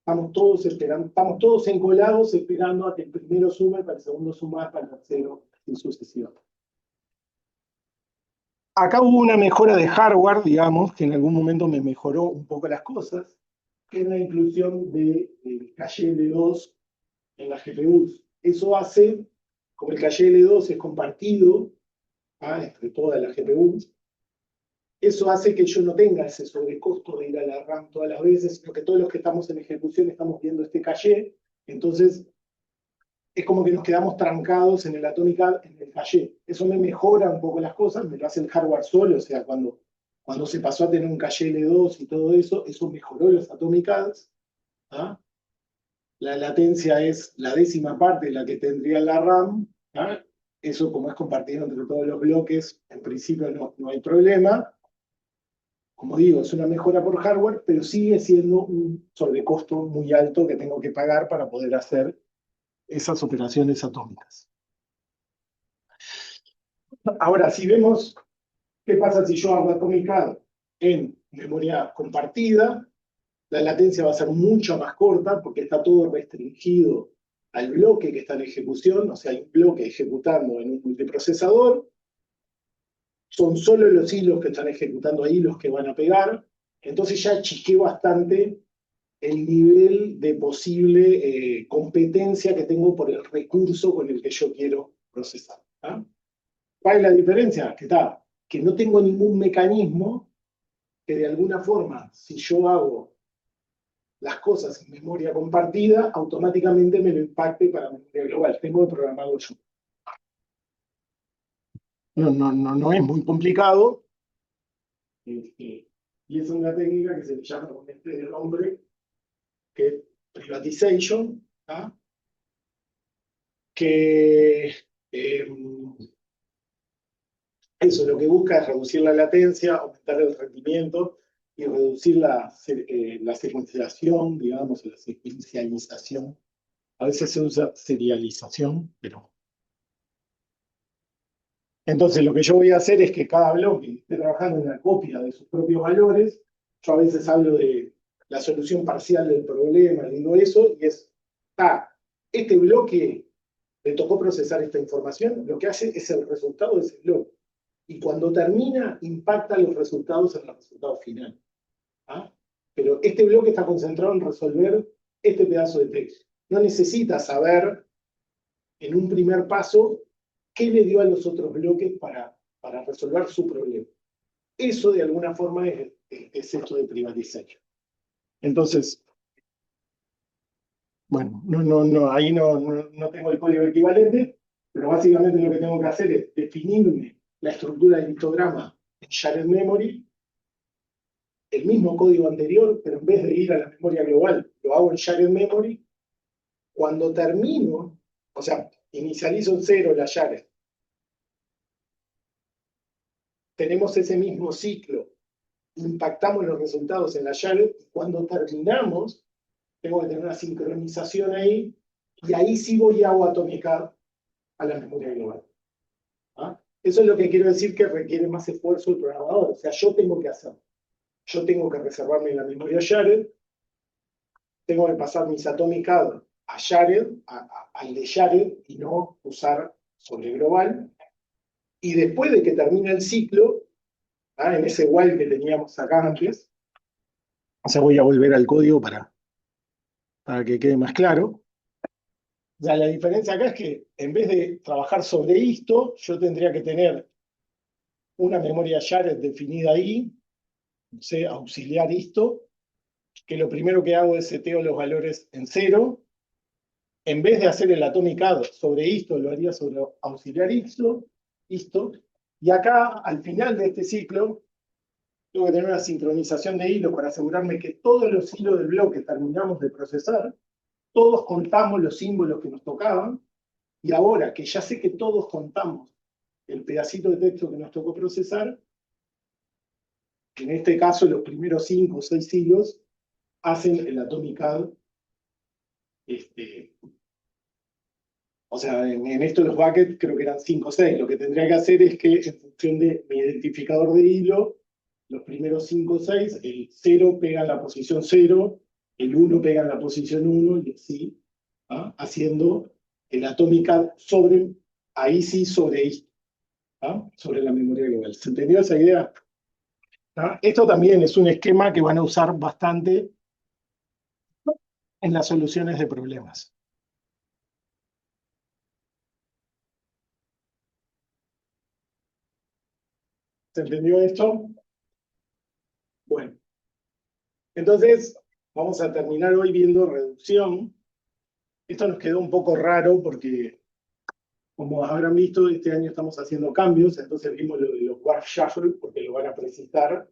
Estamos todos esperando, estamos todos encolados esperando a que el primero sume, para el segundo sumar, para el tercero, y sucesivamente. Acá hubo una mejora de hardware, digamos, que en algún momento me mejoró un poco las cosas, que es la inclusión del caché L2 en las GPUs. Eso hace, como el caché L2 es compartido entre todas las GPUs, eso hace que yo no tenga ese sobrecosto de ir a la RAM todas las veces, sino que todos los que estamos en ejecución estamos viendo este caché. Entonces, es como que nos quedamos trancados en el Atomic Add, en el caché. Eso me mejora un poco las cosas, me lo hace el hardware solo, o sea, cuando se pasó a tener un caché L2 y todo eso, eso mejoró los Atomic Adds. La latencia es la 10ª parte de la que tendría la RAM. Eso, como es compartido entre todos los bloques, en principio no hay problema. Como digo, es una mejora por hardware, pero sigue siendo un sobrecosto muy alto que tengo que pagar para poder hacer esas operaciones atómicas. Ahora, si vemos qué pasa si yo hago Atomic Add en memoria compartida, la latencia va a ser mucho más corta porque está todo restringido al bloque que está en ejecución, o sea, hay un bloque ejecutando en un multiprocesador. son solo los hilos que están ejecutando ahí los que van a pegar, entonces ya achiqué bastante el nivel de posible competencia que tengo por el recurso con el que yo quiero procesar. ¿Ah? ¿Cuál es la diferencia? Que no tengo ningún mecanismo que de alguna forma, si yo hago las cosas en memoria compartida, automáticamente me lo impacte para memoria global. Tengo que programarlo yo. No es muy complicado. Y es una técnica que se le llama con este nombre, que es privatization, ¿ah? Que eso lo que busca es reducir la latencia, aumentar el rendimiento y reducir la secuenciación, digamos, la secuencialización. A veces se usa serialización, pero... Entonces lo que yo voy a hacer es que cada bloque esté trabajando en la copia de sus propios valores. Yo a veces hablo de la solución parcial del problema, digo eso, y este bloque le tocó procesar esta información, lo que hace es el resultado de ese bloque. Y cuando termina, impacta los resultados en el resultado final. ¿Ah? Pero este bloque está concentrado en resolver este pedazo de texto. No necesita saber en un primer paso qué le dio a los otros bloques para resolver su problema. Eso de alguna forma es esto de privatización. Entonces, bueno, ahí no tengo el código equivalente, pero básicamente lo que tengo que hacer es definirme la estructura del histograma en shared memory, el mismo código anterior, pero en vez de ir a la memoria global, lo hago en shared memory. Cuando termino, o sea, inicializo en 0 la shared, tenemos ese mismo ciclo, impactamos los resultados en la shared, y cuando terminamos, tengo que tener una sincronización ahí, y ahí sí voy a atomicar a la memoria global. ¿Ah? Eso es lo que quiero decir, que requiere más esfuerzo el programador. O sea, yo tengo que hacerlo. Yo tengo que reservarme la memoria shared, tengo que pasar mis atomic add a shared, al de shared, y no usar sobre global. Y después de que termine el ciclo, en ese while que teníamos acá antes, o sea, voy a volver al código para que quede más claro. O sea, la diferencia acá es que en vez de trabajar sobre esto, yo tendría que tener una memoria shared definida ahí, no sé, auxiliar esto, que lo primero que hago es seteo los valores en 0. En vez de hacer el atomic add sobre esto, lo haría sobre auxiliar esto. Y acá, al final de este ciclo, tengo que tener una sincronización de hilos para asegurarme que todos los hilos del bloque terminamos de procesar, todos contamos los símbolos que nos tocaban, y ahora que ya sé que todos contamos el pedacito de texto que nos tocó procesar, en este caso los primeros 5 o 6 hilos hacen el atomic add. O sea, en esto los buckets creo que eran 5 o 6. Lo que tendría que hacer es que en función de mi identificador de hilo, los primeros 5 o 6, el 0 pega en la posición 0, el 1 pega en la posición 1, y así, haciendo el atomic add sobre, ahí sí, sobre esto, sobre la memoria global. ¿Se entendió esa idea? Esto también es un esquema que van a usar bastante en las soluciones de problemas. ¿Se entendió esto? Bueno, entonces vamos a terminar hoy viendo reducción. Esto nos quedó un poco raro porque, como habrán visto, este año estamos haciendo cambios, entonces vimos lo de los warp shuffle, porque lo van a precisar,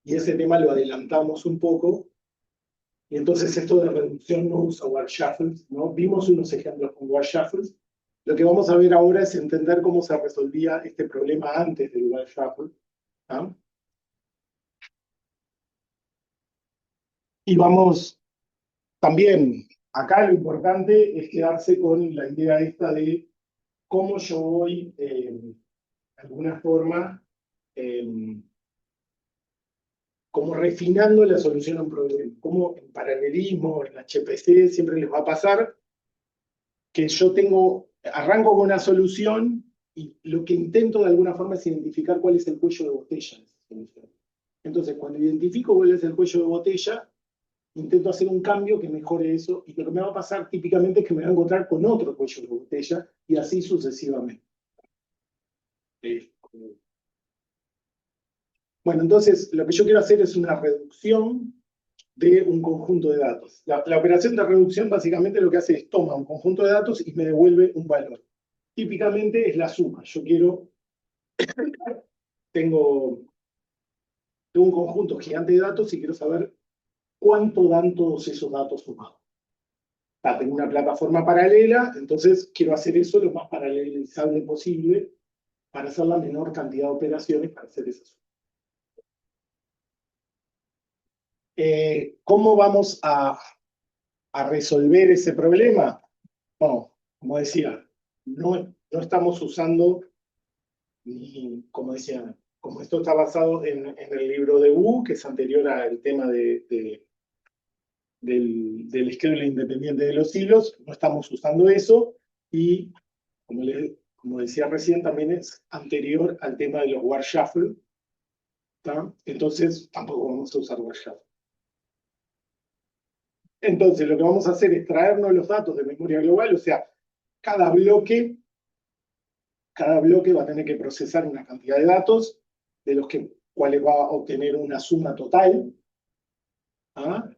y ese tema lo adelantamos un poco, y entonces esto de reducción no usa warp shuffles, ¿no? Vimos unos ejemplos con warp shuffles. Lo que vamos a ver ahora es entender cómo se resolvía este problema antes del warp shuffle. Y vamos también, acá lo importante es quedarse con la idea esta de cómo yo voy, de alguna forma, como refinando la solución a un problema. Como en paralelismo, en HPC, siempre les va a pasar que yo arranco con una solución Y lo que intento de alguna forma es identificar cuál es el cuello de botella de esa solución. Entonces, cuando identifico cuál es el cuello de botella, intento hacer un cambio que mejore eso, y lo que me va a pasar típicamente es que me voy a encontrar con otro cuello de botella, y así sucesivamente. Bueno, entonces lo que yo quiero hacer es una reducción de un conjunto de datos. La operación de reducción básicamente lo que hace es toma un conjunto de datos y me devuelve un valor. Típicamente es la suma. Yo tengo un conjunto gigante de datos y quiero saber cuánto dan todos esos datos sumados. Tengo una plataforma paralela, entonces quiero hacer eso lo más paralelizable posible para hacer la menor cantidad de operaciones para hacer esa suma. ¿Cómo vamos a resolver ese problema? Bueno, como decía, no estamos usando, como decía, como esto está basado en el libro de Wu, que es anterior al tema del schedule independiente de los hilos, no estamos usando eso, y como decía recién, también es anterior al tema de los war shuffle, ¿tá? Entonces tampoco vamos a usar war shuffle. Entonces, lo que vamos a hacer es traernos los datos de memoria global, o sea, cada bloque va a tener que procesar una cantidad de datos, de los cuales va a obtener una suma total. ¿Ah?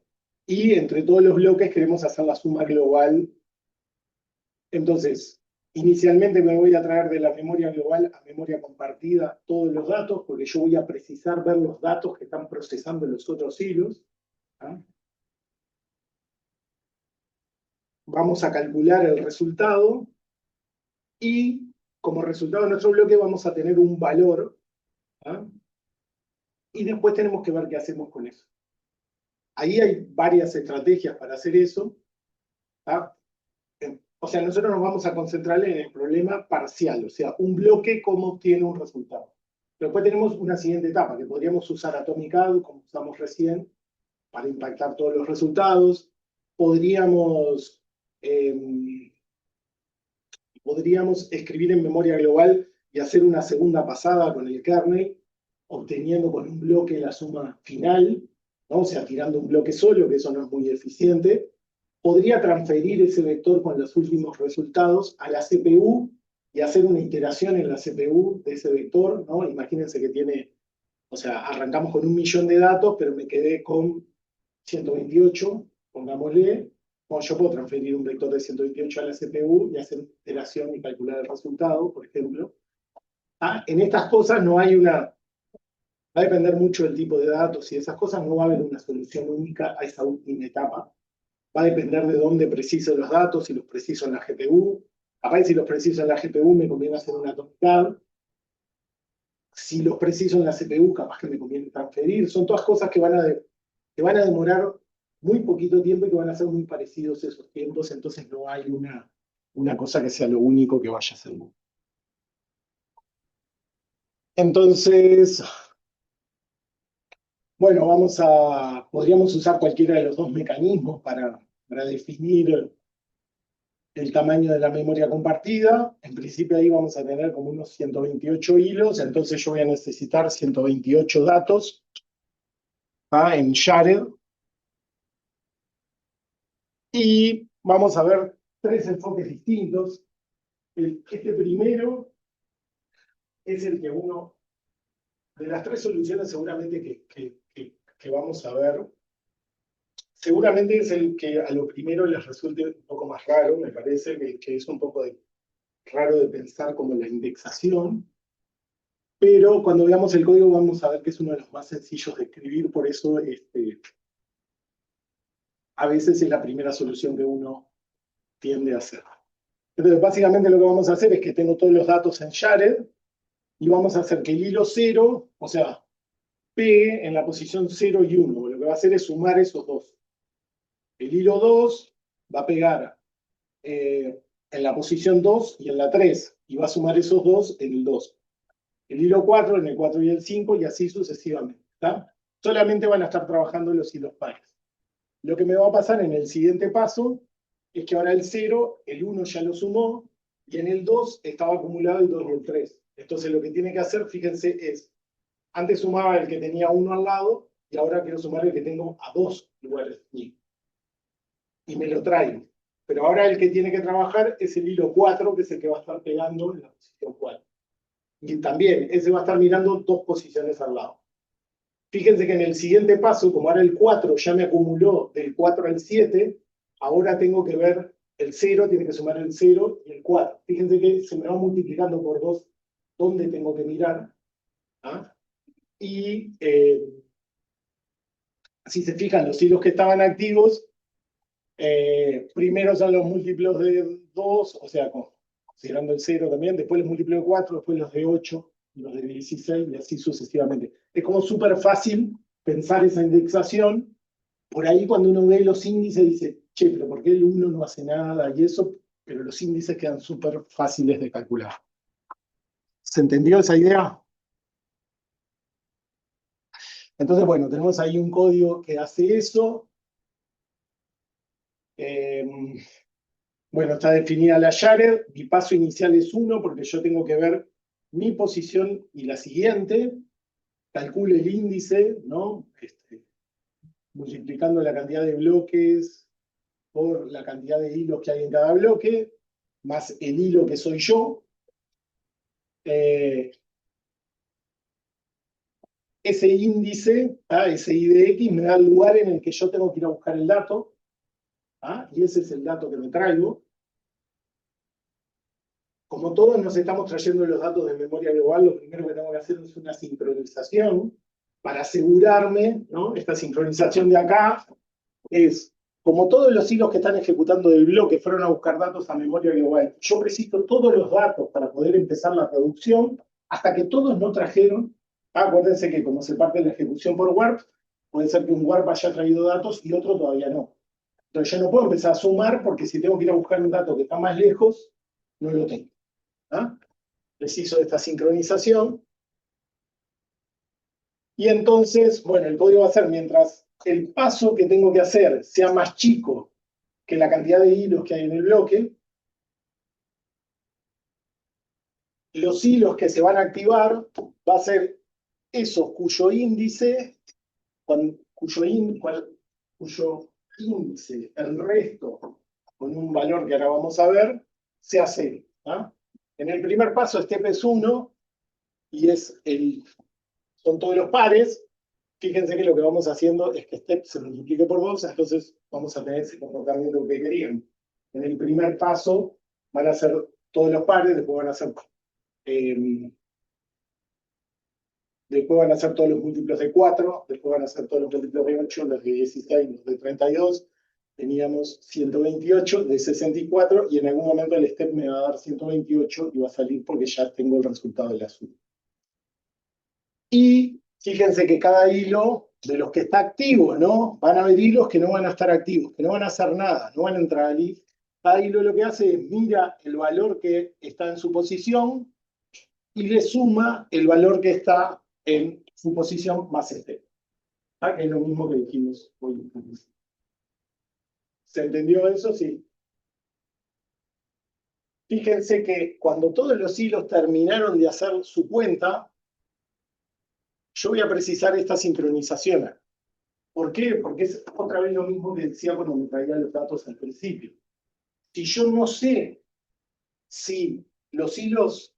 Y entre todos los bloques queremos hacer la suma global. Entonces, inicialmente me voy a traer de la memoria global a memoria compartida todos los datos, porque yo voy a precisar ver los datos que están procesando los otros hilos. ¿Ah? Vamos a calcular el resultado y como resultado de nuestro bloque vamos a tener un valor. ¿Ah? Y después tenemos que ver qué hacemos con eso. Ahí hay varias estrategias para hacer eso. ¿Ah? O sea, nosotros nos vamos a concentrar en el problema parcial, o sea, un bloque cómo obtiene un resultado. Pero después tenemos una siguiente etapa, que podríamos usar Atomic Add, como usamos recién, para impactar todos los resultados. Podríamos escribir en memoria global y hacer una segunda pasada con el kernel, obteniendo con un bloque la suma final, ¿no? O sea, tirando un bloque solo, que eso no es muy eficiente. Podría transferir ese vector con los últimos resultados a la CPU y hacer una iteración en la CPU de ese vector, ¿no? Imagínense que tiene, o sea, arrancamos con 1.000.000 de datos, pero me quedé con 128, pongámosle. Bueno, yo puedo transferir un vector de 128 a la CPU y hacer iteración y calcular el resultado, por ejemplo. En estas cosas no hay una... Va a depender mucho del tipo de datos y esas cosas, no va a haber una solución única a esa última etapa. Va a depender de dónde preciso los datos, si los preciso en la GPU. Capaz si los preciso en la GPU me conviene hacer una Atomic Add. Si los preciso en la CPU, capaz que me conviene transferir. Son todas cosas que van a demorar muy poquito tiempo y que van a ser muy parecidos esos tiempos, entonces no hay una cosa que sea lo único que vaya a ser. Entonces, bueno, podríamos usar cualquiera de los dos mecanismos para definir el tamaño de la memoria compartida. En principio ahí vamos a tener como unos 128 hilos, entonces yo voy a necesitar 128 datos en shared. Y vamos a ver tres enfoques distintos. Este primero es el que de las tres soluciones seguramente que vamos a ver, seguramente es el que a lo primero les resulte un poco más raro, me parece, que es un poco raro de pensar como la indexación, pero cuando veamos el código vamos a ver que es uno de los más sencillos de escribir, por eso a veces es la primera solución que uno tiende a hacer. Entonces, básicamente lo que vamos a hacer es que tengo todos los datos en shared, y vamos a hacer que el hilo 0, o sea, pegue en la posición 0 y 1. Lo que va a hacer es sumar esos dos. El hilo 2 va a pegar en la posición 2 y en la 3, y va a sumar esos dos en el 2. El hilo 4 en el 4 y el 5, y así sucesivamente. ¿Tá? Solamente van a estar trabajando los hilos pares. Lo que me va a pasar en el siguiente paso es que ahora el 0, el 1 ya lo sumó, Y en el 2 estaba acumulado el 2 y el 3. Entonces lo que tiene que hacer, fíjense, es, antes sumaba el que tenía uno al lado, y ahora quiero sumar el que tengo a 2 lugares. Y me lo traigo. Pero ahora el que tiene que trabajar es el hilo 4, que es el que va a estar pegando en la posición 4. Y también, ese va a estar mirando 2 posiciones al lado. Fíjense que en el siguiente paso, como ahora el 4 ya me acumuló del 4 al 7, ahora tengo que ver el 0, tiene que sumar el 0 y el 4. Fíjense que se me va multiplicando por 2 dónde tengo que mirar. ¿Ah? Y si se fijan, los hilos que estaban activos, primero son los múltiplos de 2, o sea, considerando el 0 también, después los múltiplos de 4, después los de 8, los de 16 y así sucesivamente. Es como súper fácil pensar esa indexación. Por ahí cuando uno ve los índices dice, che, pero ¿por qué el 1 no hace nada? Y eso, pero los índices quedan súper fáciles de calcular. ¿Se entendió esa idea? Entonces, bueno, tenemos ahí un código que hace eso. Bueno, está definida la Jared. Mi paso inicial es 1 porque yo tengo que ver mi posición y la siguiente. Calculo el índice, ¿no? Multiplicando la cantidad de bloques por la cantidad de hilos que hay en cada bloque, más el hilo que soy yo. Ese índice, ese I de X, me da el lugar en el que yo tengo que ir a buscar el dato, y ese es el dato que me traigo. Como todos nos estamos trayendo los datos de memoria global, lo primero que tengo que hacer es una sincronización para asegurarme, ¿no? Esta sincronización de acá es, como todos los hilos que están ejecutando del bloque fueron a buscar datos a memoria global, yo preciso todos los datos para poder empezar la producción, hasta que todos no trajeron. Acuérdense que como se parte de la ejecución por warp, puede ser que un warp haya traído datos y otro todavía no. Entonces yo no puedo empezar a sumar porque si tengo que ir a buscar un dato que está más lejos, no lo tengo. Preciso de esta sincronización. Y entonces, bueno, el código va a ser mientras el paso que tengo que hacer sea más chico que la cantidad de hilos que hay en el bloque, los hilos que se van a activar va a ser esos cuyo índice, el resto, con un valor que ahora vamos a ver, sea 0. En el primer paso, step es 1, y son todos los pares. Fíjense que lo que vamos haciendo es que step se multiplique por 2, entonces vamos a tener ese comportamiento que queríamos. En el primer paso van a ser todos los pares, después van a ser todos los múltiplos de 4, después van a ser todos los múltiplos de 8, los de 16, los de 32. Teníamos 128 de 64 y en algún momento el step me va a dar 128 y va a salir porque ya tengo el resultado de la suma. Y fíjense que cada hilo de los que está activo, ¿no? Van a haber hilos que no van a estar activos, que no van a hacer nada, no van a entrar al if. Cada hilo lo que hace es mira el valor que está en su posición y le suma el valor que está en su posición más este. Que es lo mismo que dijimos hoy. ¿Se entendió eso? Sí. Fíjense que cuando todos los hilos terminaron de hacer su cuenta, yo voy a precisar esta sincronización. ¿Por qué? Porque es otra vez lo mismo que decía cuando me traía los datos al principio. Si yo no sé si los hilos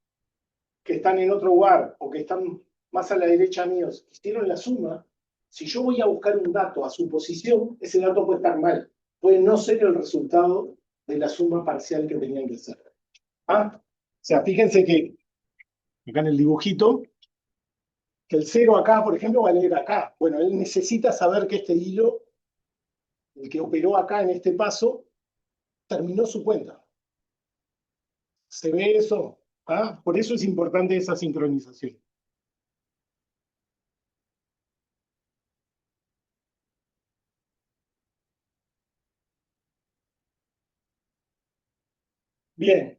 que están en otro lugar o que están más a la derecha míos hicieron la suma, si yo voy a buscar un dato a su posición, ese dato puede estar mal. Puede no ser el resultado de la suma parcial que tenían que hacer. O sea, fíjense que acá en el dibujito, que el 0 acá, por ejemplo, va a leer acá. Bueno, él necesita saber que este hilo, el que operó acá en este paso, terminó su cuenta. ¿Se ve eso? Por eso es importante esa sincronización. Bien,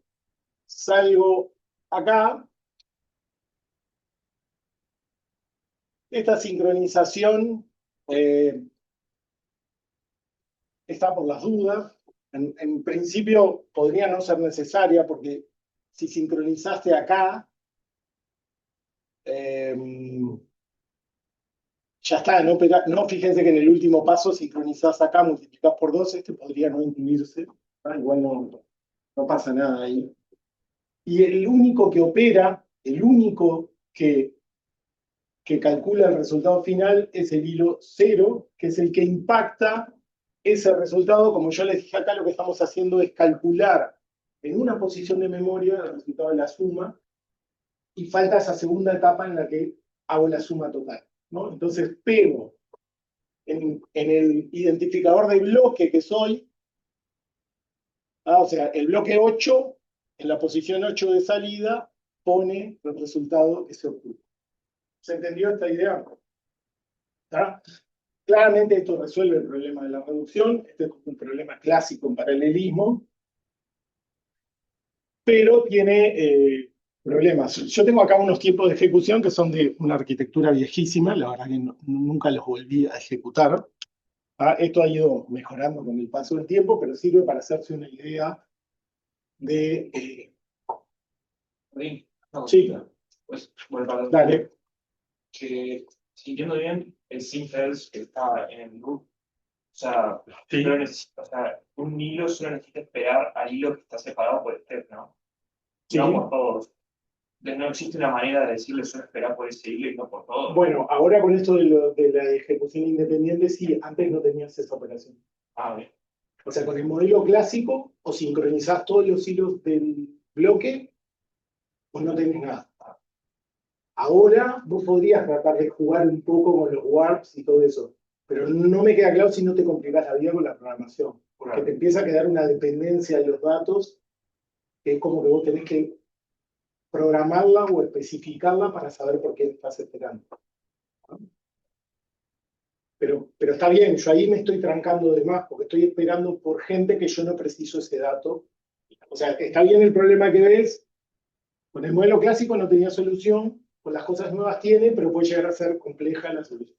salgo acá. Esta sincronización está por las dudas. En principio podría no ser necesaria porque si sincronizaste acá, ya está, no, fíjense que en el último paso sincronizás acá, multiplicás por 2, este podría no incluirse, igual no pasa nada ahí. Y el único que opera, el único que calcula el resultado final es el hilo 0, que es el que impacta ese resultado. Como yo les dije acá, lo que estamos haciendo es calcular en una posición de memoria el resultado de la suma, y falta esa segunda etapa en la que hago la suma total, ¿no? Entonces pego en el identificador de bloque que soy, o sea, el bloque 8, en la posición 8 de salida, pone el resultado que se obtuvo. ¿Se entendió esta idea? ¿Está? Claramente esto resuelve el problema de la reducción. Este es un problema clásico en paralelismo, pero tiene problemas. Yo tengo acá unos tiempos de ejecución que son de una arquitectura viejísima, la verdad que nunca los volví a ejecutar. Esto ha ido mejorando con el paso del tiempo, pero sirve para hacerse una idea de... Sí, Pues, bueno, dale. que siguiendo bien el sync-else que está en el loop, o sea, Sí. o sea, un hilo solo necesita esperar al hilo que está separado por step, ¿no? Sí. No por todos. Entonces, no existe una manera de decirle solo esperar por ese hilo y no por todos. Bueno, ahora con esto de la ejecución independiente, sí, antes no tenías esa operación. Bien. O sea, con el modelo clásico, o sincronizás todos los hilos del bloque, o no tenés nada. Ahora vos podrías tratar de jugar un poco con los warps y todo eso, pero no me queda claro si no te complicás la vida con la programación, porque te empieza a quedar una dependencia de los datos, que es como que vos tenés que programarla o especificarla para saber por qué estás esperando. Pero está bien, yo ahí me estoy trancando de más, porque estoy esperando por gente que yo no preciso ese dato. O sea, está bien el problema que ves, con el modelo clásico no tenía solución, con las cosas nuevas tiene, pero puede llegar a ser compleja la solución.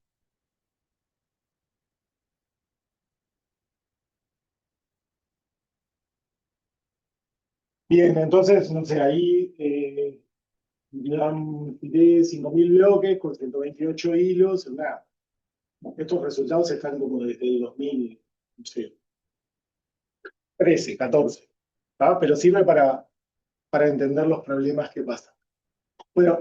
Bien, entonces, no sé, ahí de 5.000 bloques con 128 hilos, nada. Estos resultados están como desde el 2013, 14, ¿tá? Pero sirve para entender los problemas que pasan. Bueno,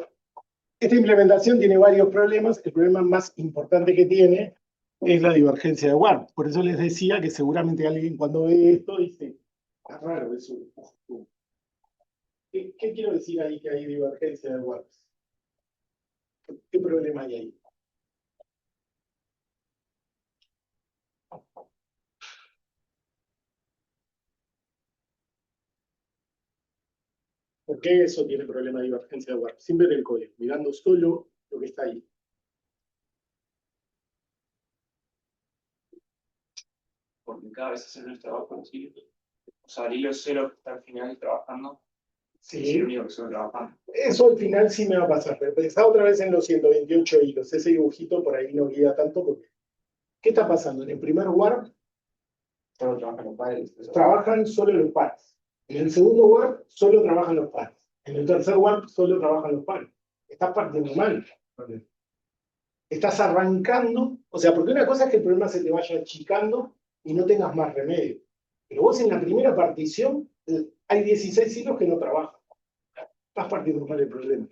esta implementación tiene varios problemas. El problema más importante que tiene es la divergencia de warp. Por eso les decía que seguramente alguien cuando ve esto dice, es raro eso. ¿Qué quiero decir ahí que hay divergencia de warps? ¿Qué problema hay ahí? ¿Por qué eso tiene problema de divergencia de warp? Sin ver el código, mirando solo lo que está ahí. Porque cada vez hacen el trabajo los hilos. O sea, el hilo 0 que está al final trabajando, Sí. es el único que se va trabajando. Eso al final sí me va a pasar, pero pensá otra vez en los 128 hilos. Ese dibujito por ahí no guía tanto porque... ¿Qué está pasando? En el primer warp Solo trabajan los pares. trabajan solo los pares. En el segundo warp solo trabajan los pares. En el tercer warp solo trabajan los pares. Estás partiendo mal. Estás arrancando, o sea, porque una cosa es que el problema se te vaya achicando y no tengas más remedio. Pero vos en la primera partición hay 16 hilos que no trabajan. Estás partiendo mal el problema.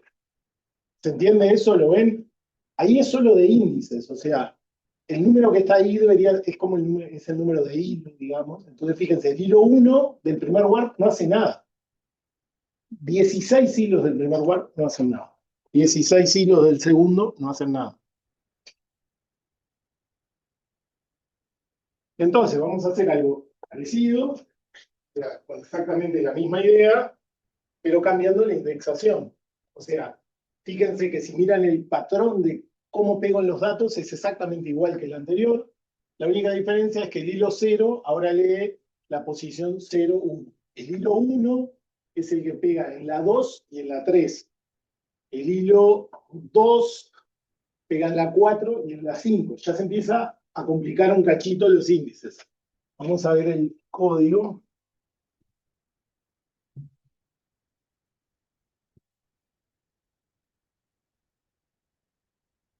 ¿Se entiende eso? ¿Lo ven? Ahí es solo de índices, o sea, el número que está ahí es como es el número de hilos, digamos. Entonces, fíjense, el hilo 1 del primer warp no hace nada. 16 hilos del primer warp no hacen nada. 16 hilos del segundo no hacen nada. Entonces, vamos a hacer algo parecido, o sea, con exactamente la misma idea, pero cambiando la indexación. O sea, fíjense que si miran el patrón de cómo pego en los datos es exactamente igual que el anterior. La única diferencia es que el hilo 0 ahora lee la posición 0, 1. El hilo 1 es el que pega en la 2 y en la 3. El hilo 2 pega en la 4 y en la 5. Ya se empieza a complicar un cachito los índices. Vamos a ver el código.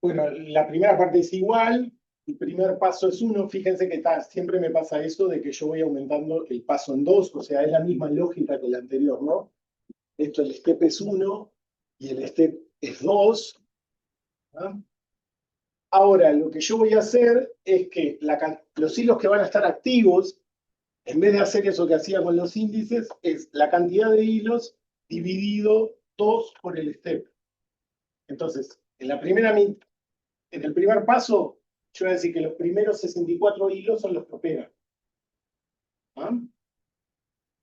Bueno, la primera parte es igual, el primer paso es 1, fíjense que siempre me pasa eso de que yo voy aumentando el paso en 2, o sea, es la misma lógica que la anterior, ¿no? Esto, el step es 1 y el step es 2. ¿No? Ahora, lo que yo voy a hacer es que los hilos que van a estar activos, en vez de hacer eso que hacía con los índices, es la cantidad de hilos dividido 2 por el step. Entonces, en el primer paso, yo voy a decir que los primeros 64 hilos son los que operan. ¿Ah?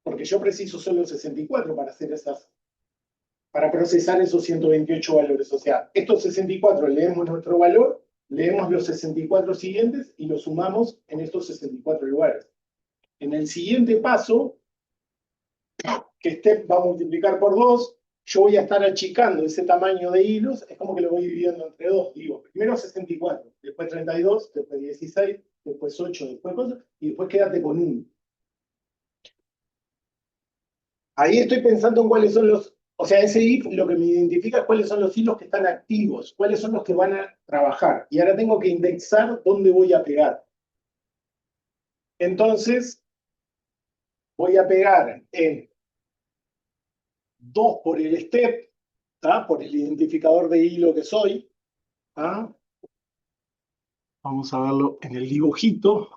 Porque yo preciso solo 64 para procesar esos 128 valores. O sea, estos 64 leemos nuestro valor, leemos los 64 siguientes y los sumamos en estos 64 lugares. En el siguiente paso, que step va a multiplicar por 2, yo voy a estar achicando ese tamaño de hilos, es como que lo voy dividiendo entre 2. Digo, primero 64, después 32, después 16, después 8, después cosas, y después quédate con 1. Ahí estoy pensando en cuáles son o sea, ese if lo que me identifica es cuáles son los hilos que están activos, cuáles son los que van a trabajar. Y ahora tengo que indexar dónde voy a pegar. Entonces, voy a pegar en 2 por el step, ¿tá? Por el identificador de hilo que soy. ¿Tá? Vamos a verlo en el dibujito.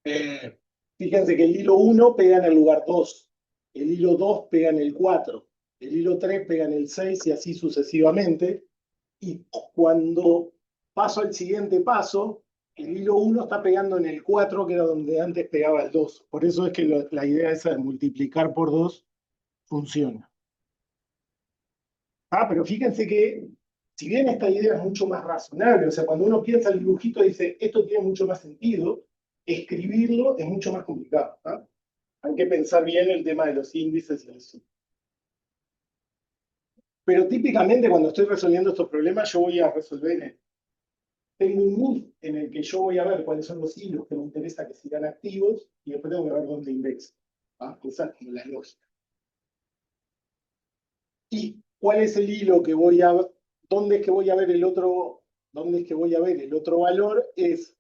Fíjense que el hilo 1 pega en el lugar 2, el hilo 2 pega en el 4, el hilo 3 pega en el 6 y así sucesivamente. Y cuando paso al siguiente paso, el hilo 1 está pegando en el 4, que era donde antes pegaba el 2. Por eso es que la idea esa de multiplicar por 2 funciona. Pero fíjense que, si bien esta idea es mucho más razonable, o sea, cuando uno piensa el dibujito dice, esto tiene mucho más sentido, escribirlo es mucho más complicado. Hay que pensar bien el tema de los índices y eso. Pero típicamente cuando estoy resolviendo estos problemas, yo voy a resolver, tengo un if en el que yo voy a ver cuáles son los hilos que me interesa que sigan activos y después tengo que ver dónde indexo. Esa es como la lógica. ¿Y cuál es el hilo que voy a ver? ¿Dónde es que voy a ver el otro? ¿Dónde es que voy a ver el otro valor? Es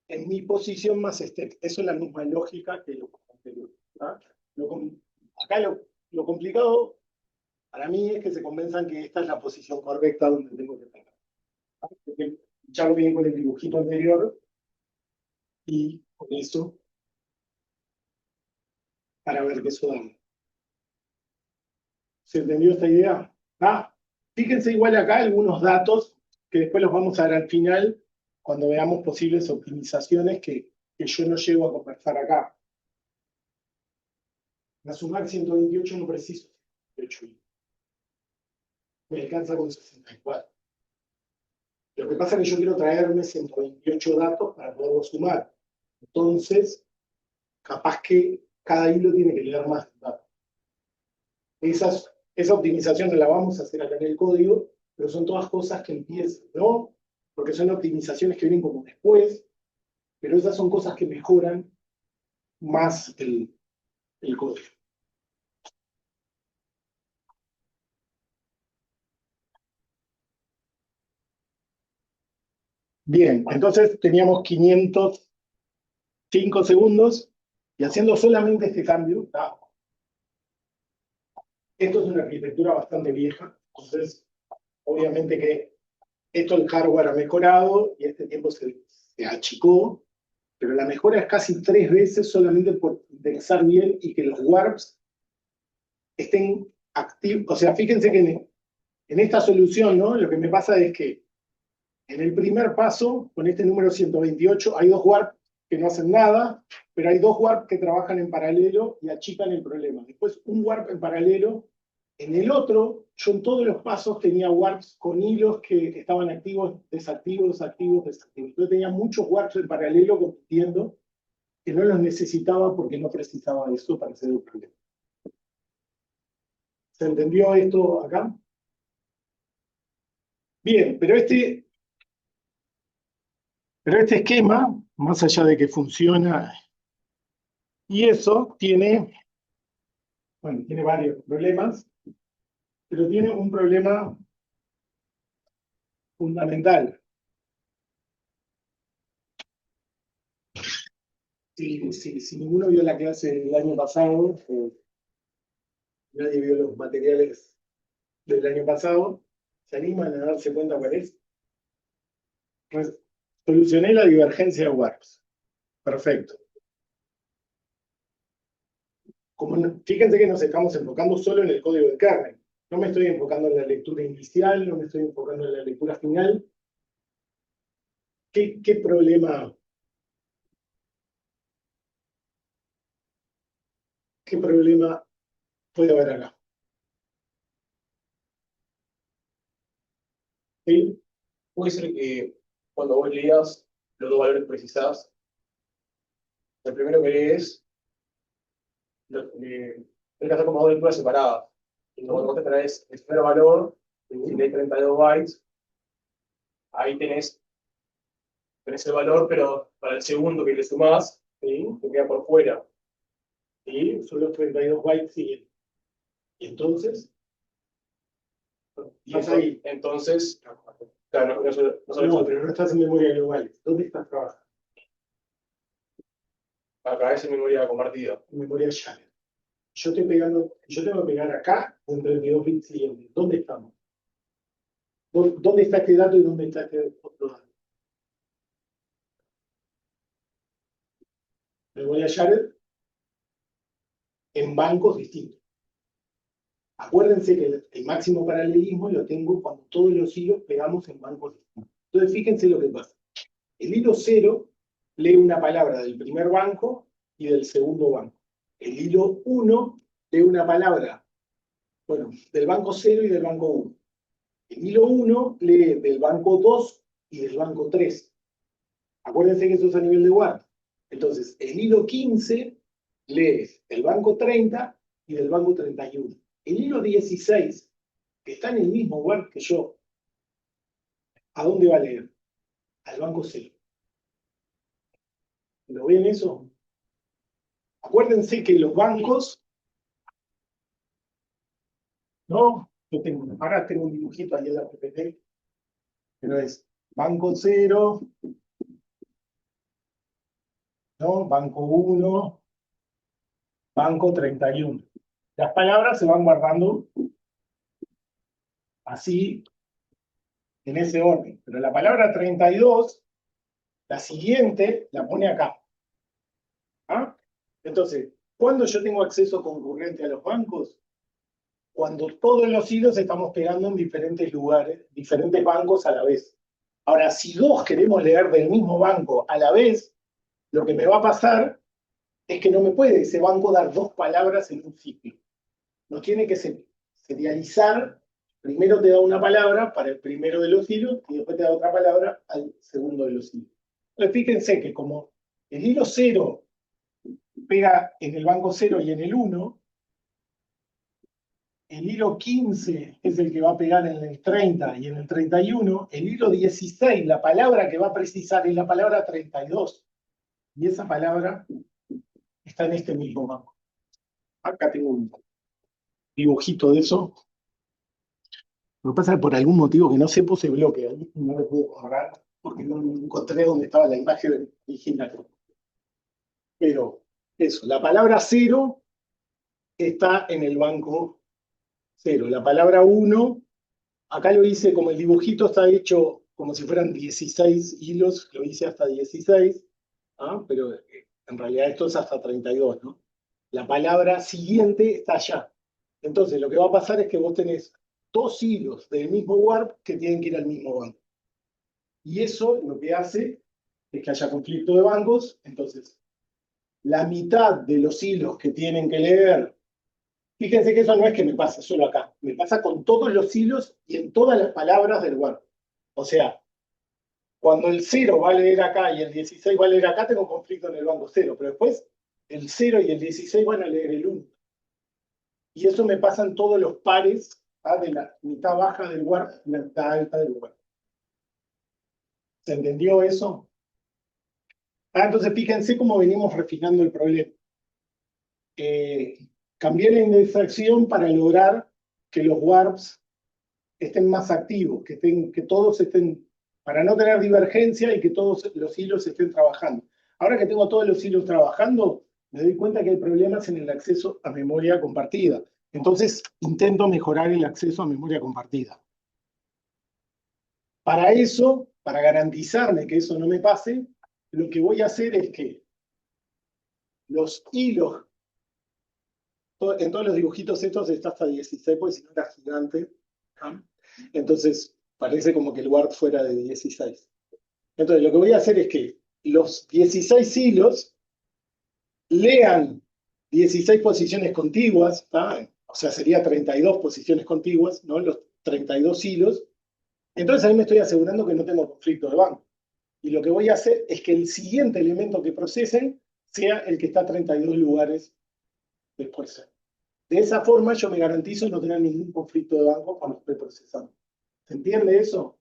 en mi posición más step. Eso es la misma lógica que lo anterior. Acá lo complicado para mí es que se convenzan que esta es la posición correcta donde tengo que pegar. Porque ya lo vi con el dibujito anterior y con eso para ver qué eso da. ¿Se entendió esta idea? Fíjense igual acá algunos datos que después los vamos a ver al final cuando veamos posibles optimizaciones que yo no llego a conversar acá. Para sumar 128 no preciso 128. Me alcanza con 64. Lo que pasa es que yo quiero traerme 128 datos para poderlos sumar. Entonces, capaz que cada hilo tiene que leer más datos. Esa optimización no la vamos a hacer acá en el código, pero son todas cosas que empiezan, ¿no? Porque son optimizaciones que vienen como después, pero esas son cosas que mejoran más el código. Bien, entonces teníamos 505 segundos y haciendo solamente este cambio, esto es una arquitectura bastante vieja, entonces obviamente que esto el hardware ha mejorado y este tiempo se achicó, pero la mejora es casi 3 veces solamente por indexar bien y que los warps estén activos. O sea, fíjense que en esta solución, ¿no? Lo que me pasa es que en el primer paso, con este número 128, hay 2 warps que no hacen nada, pero hay 2 warps que trabajan en paralelo y achican el problema. Después, un warp en paralelo. En el otro, yo en todos los pasos tenía warps con hilos que estaban activos, desactivos, activos, desactivos. Yo tenía muchos warps en paralelo compitiendo que no los necesitaba porque no precisaba eso para hacer el problema. ¿Se entendió esto acá? Bien, pero este esquema, más allá de que funciona y eso, tiene varios problemas, pero tiene un problema fundamental. Si ninguno vio la clase del año pasado, nadie vio los materiales del año pasado, ¿se animan a darse cuenta cuál es? Pues, solucioné la divergencia de warps. Perfecto. Fíjense que nos estamos enfocando solo en el código de kernel. No me estoy enfocando en la lectura inicial, no me estoy enfocando en la lectura final. ¿Qué problema puede haber acá? ¿Sí? Puede ser que cuando vos leas los dos valores precisados, el primero que lees, tenés que hacer como dos lecturas separadas. Y cuando vos te traes el primer valor, si lees 32 bytes, ahí tenés el valor, pero para el segundo que le sumás, ¿Sí? te queda por fuera. ¿Sí? Son los 32 bytes siguientes. ¿Y entonces? Y ahí. Entonces, claro, no, pero no estás en memoria global. ¿Dónde estás trabajando? Acá es en memoria compartida. En memoria shared. Yo te voy a pegar acá en 32 bits siguientes. ¿Dónde estamos? ¿Dónde está este dato y dónde está este otro dato? Memoria shared en bancos distintos. Acuérdense que el máximo paralelismo lo tengo cuando todos los hilos pegamos en bancos distintos. Entonces, fíjense lo que pasa. El hilo 0 lee una palabra del primer banco y del segundo banco. El hilo 1 lee una palabra, bueno, del banco 0 y del banco 1. El hilo 1 lee del banco 2 y del banco 3. Acuérdense que eso es a nivel de warp. Entonces, el hilo 15 lee del banco 30 y del banco 31. El hilo 16, que está en el mismo warp que yo, ¿a dónde va a leer? Al banco 0. ¿Lo ven eso? Acuérdense que los bancos, ¿no? Ahora tengo un dibujito ahí en la PPT, pero es banco 0, ¿no? Banco 1, banco 31. Las palabras se van guardando así, en ese orden. Pero la palabra 32, la siguiente, la pone acá. ¿Ah? Entonces, ¿cuándo yo tengo acceso concurrente a los bancos? Cuando todos los hilos estamos pegando en diferentes lugares, diferentes bancos a la vez. Ahora, si dos queremos leer del mismo banco a la vez, lo que me va a pasar es que no me puede ese banco dar dos palabras en un ciclo. Nos tiene que serializar. Primero te da una palabra para el primero de los hilos y después te da otra palabra al segundo de los hilos. Entonces, fíjense que como el hilo 0 pega en el banco 0 y en el 1, el hilo 15 es el que va a pegar en el 30 y en el 31, el hilo 16, la palabra que va a precisar es la palabra 32. Y esa palabra está en este mismo banco. Acá tengo un dibujito de eso. Lo que pasa es que por algún motivo que no sé puse bloque ahí, no lo puedo borrar porque no encontré dónde estaba la imagen original. Pero eso, la palabra 0 está en el banco 0. La palabra 1, acá lo hice como el dibujito está hecho como si fueran 16 hilos, lo hice hasta 16, pero en realidad esto es hasta 32, ¿no? La palabra siguiente está allá. Entonces lo que va a pasar es que vos tenés dos hilos del mismo warp que tienen que ir al mismo banco. Y eso lo que hace es que haya conflicto de bancos. Entonces, la mitad de los hilos que tienen que leer, fíjense que eso no es que me pasa solo acá, me pasa con todos los hilos y en todas las palabras del warp. O sea, cuando el 0 va a leer acá y el 16 va a leer acá, tengo conflicto en el banco 0, pero después el 0 y el 16 van a leer el 1. Y eso me pasa en todos los pares de la mitad baja del warp y la mitad alta del warp. ¿Se entendió eso? Entonces fíjense cómo venimos refinando el problema. Cambié la indexación para lograr que los warps estén más activos, que todos estén, para no tener divergencia y que todos los hilos estén trabajando. Ahora que tengo todos los hilos trabajando, me doy cuenta que hay problemas en el acceso a memoria compartida. Entonces, intento mejorar el acceso a memoria compartida. Para eso, para garantizarme que eso no me pase, lo que voy a hacer es que los hilos, en todos los dibujitos estos está hasta 16, porque si no era gigante. ¿Ah? Entonces, parece como que el Word fuera de 16. Entonces, lo que voy a hacer es que los 16 hilos lean 16 posiciones contiguas, ¿tá? O sea, sería 32 posiciones contiguas, ¿no? Los 32 hilos. Entonces, ahí me estoy asegurando que no tengo conflicto de banco. Y lo que voy a hacer es que el siguiente elemento que procesen sea el que está a 32 lugares después. De esa forma yo me garantizo no tener ningún conflicto de banco cuando estoy procesando. ¿Se entiende eso?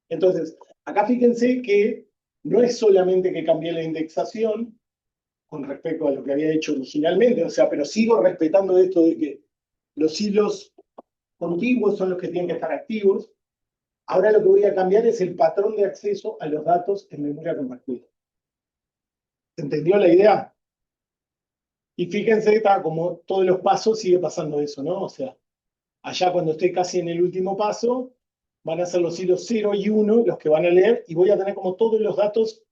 Entonces, acá fíjense que no es solamente que cambié la indexación con respecto a lo que había hecho originalmente, o sea, pero sigo respetando esto de que los hilos contiguos son los que tienen que estar activos. Ahora lo que voy a cambiar es el patrón de acceso a los datos en memoria compartida. ¿Se entendió la idea? Y fíjense, como todos los pasos sigue pasando eso, ¿no? O sea, allá cuando esté casi en el último paso, van a ser los hilos 0 y 1 los que van a leer, y voy a tener como todos los datos,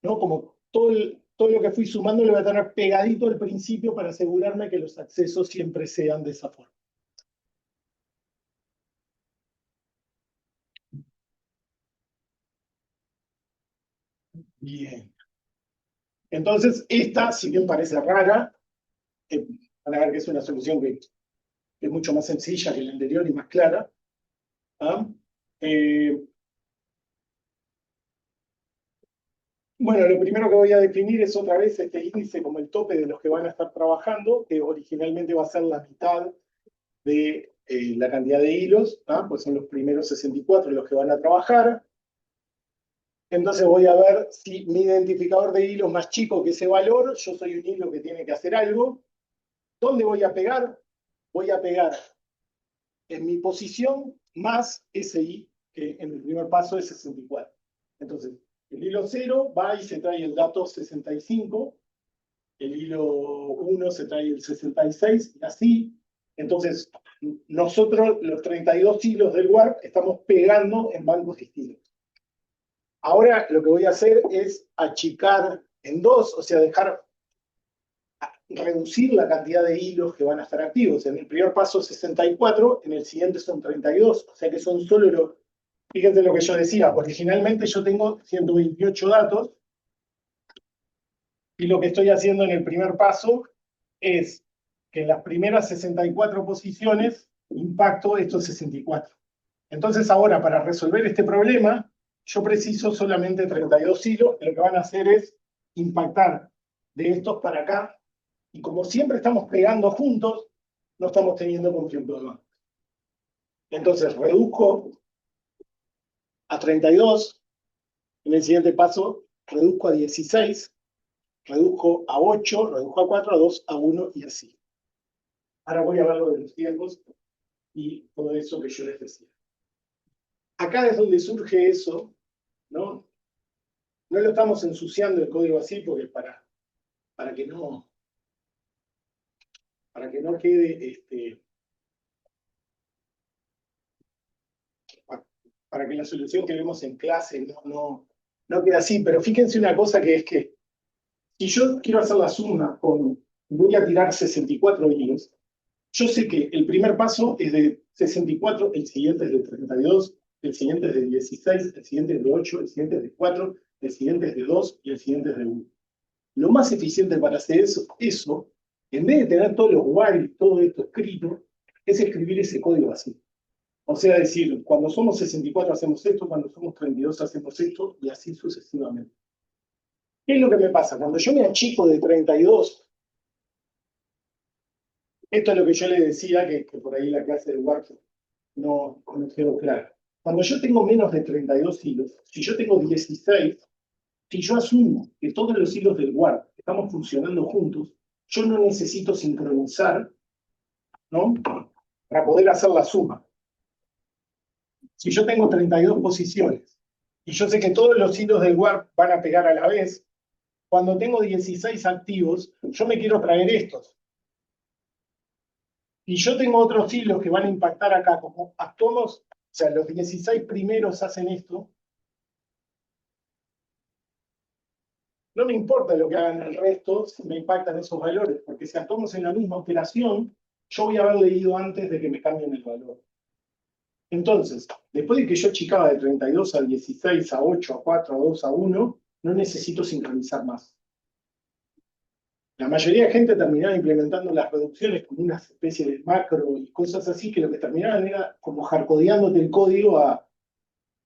¿no? Como todo lo que fui sumando lo voy a tener pegadito al principio para asegurarme que los accesos siempre sean de esa forma. Bien. Entonces, esta, si bien parece rara, van a ver que es una solución que es mucho más sencilla que la anterior y más clara. ¿Ah? Bueno, lo primero que voy a definir es otra vez este índice como el tope de los que van a estar trabajando, que originalmente va a ser la mitad de la cantidad de hilos, ¿ah? Pues son los primeros 64 los que van a trabajar. Entonces voy a ver si mi identificador de hilo es más chico que ese valor, yo soy un hilo que tiene que hacer algo. ¿Dónde voy a pegar? Voy a pegar en mi posición más ese i, que en el primer paso es 64. Entonces, el hilo 0 va y se trae el dato 65, el hilo 1 se trae el 66, y así. Entonces, nosotros, los 32 hilos del Word, estamos pegando en bancos distintos. Ahora lo que voy a hacer es achicar en 2, o sea, reducir la cantidad de hilos que van a estar activos. En el primer paso 64, en el siguiente son 32, o sea que son solo los... Fíjense lo que yo decía, originalmente yo tengo 128 datos, y lo que estoy haciendo en el primer paso es que en las primeras 64 posiciones impacto estos 64. Entonces ahora, para resolver este problema, yo preciso solamente 32 hilos, que lo que van a hacer es impactar de estos para acá, y como siempre estamos pegando juntos, no estamos teniendo conflicto de banco. Entonces reduzco a 32, en el siguiente paso reduzco a 16, reduzco a 8, reduzco a 4, a 2, a 1 y así. Ahora voy a ver lo de los tiempos y todo eso que yo les decía. Acá es donde surge eso, ¿no? No lo estamos ensuciando el código así porque para que no quede, para que la solución que vemos en clase no quede así. Pero fíjense una cosa que es que si yo quiero hacer la suma voy a tirar 64 hilos, yo sé que el primer paso es de 64, el siguiente es de 32, el siguiente es de 16, el siguiente es de 8, el siguiente es de 4, el siguiente es de 2 y el siguiente es de 1. Lo más eficiente para hacer eso, en vez de tener todos los while, todo esto escrito, es escribir ese código así. O sea, decir, cuando somos 64 hacemos esto, cuando somos 32 hacemos esto, y así sucesivamente. ¿Qué es lo que me pasa? Cuando yo me achico de 32, esto es lo que yo le decía, que por ahí la clase de Word no quedó clara. Cuando yo tengo menos de 32 hilos, si yo tengo 16, si yo asumo que todos los hilos del Word estamos funcionando juntos, yo no necesito sincronizar, ¿no? Para poder hacer la suma. Si yo tengo 32 posiciones y yo sé que todos los hilos del warp van a pegar a la vez, cuando tengo 16 activos, yo me quiero traer estos. Y yo tengo otros hilos que van a impactar acá, como actuamos, o sea, los 16 primeros hacen esto. No me importa lo que hagan el resto, si me impactan esos valores, porque si actuamos en la misma operación, yo voy a haber leído antes de que me cambien el valor. Entonces, después de que yo achicaba de 32 a 16, a 8, a 4, a 2, a 1, no necesito sincronizar más. La mayoría de gente terminaba implementando las reducciones como una especie de macro y cosas así, que lo que terminaban era como hardcodeándote el código a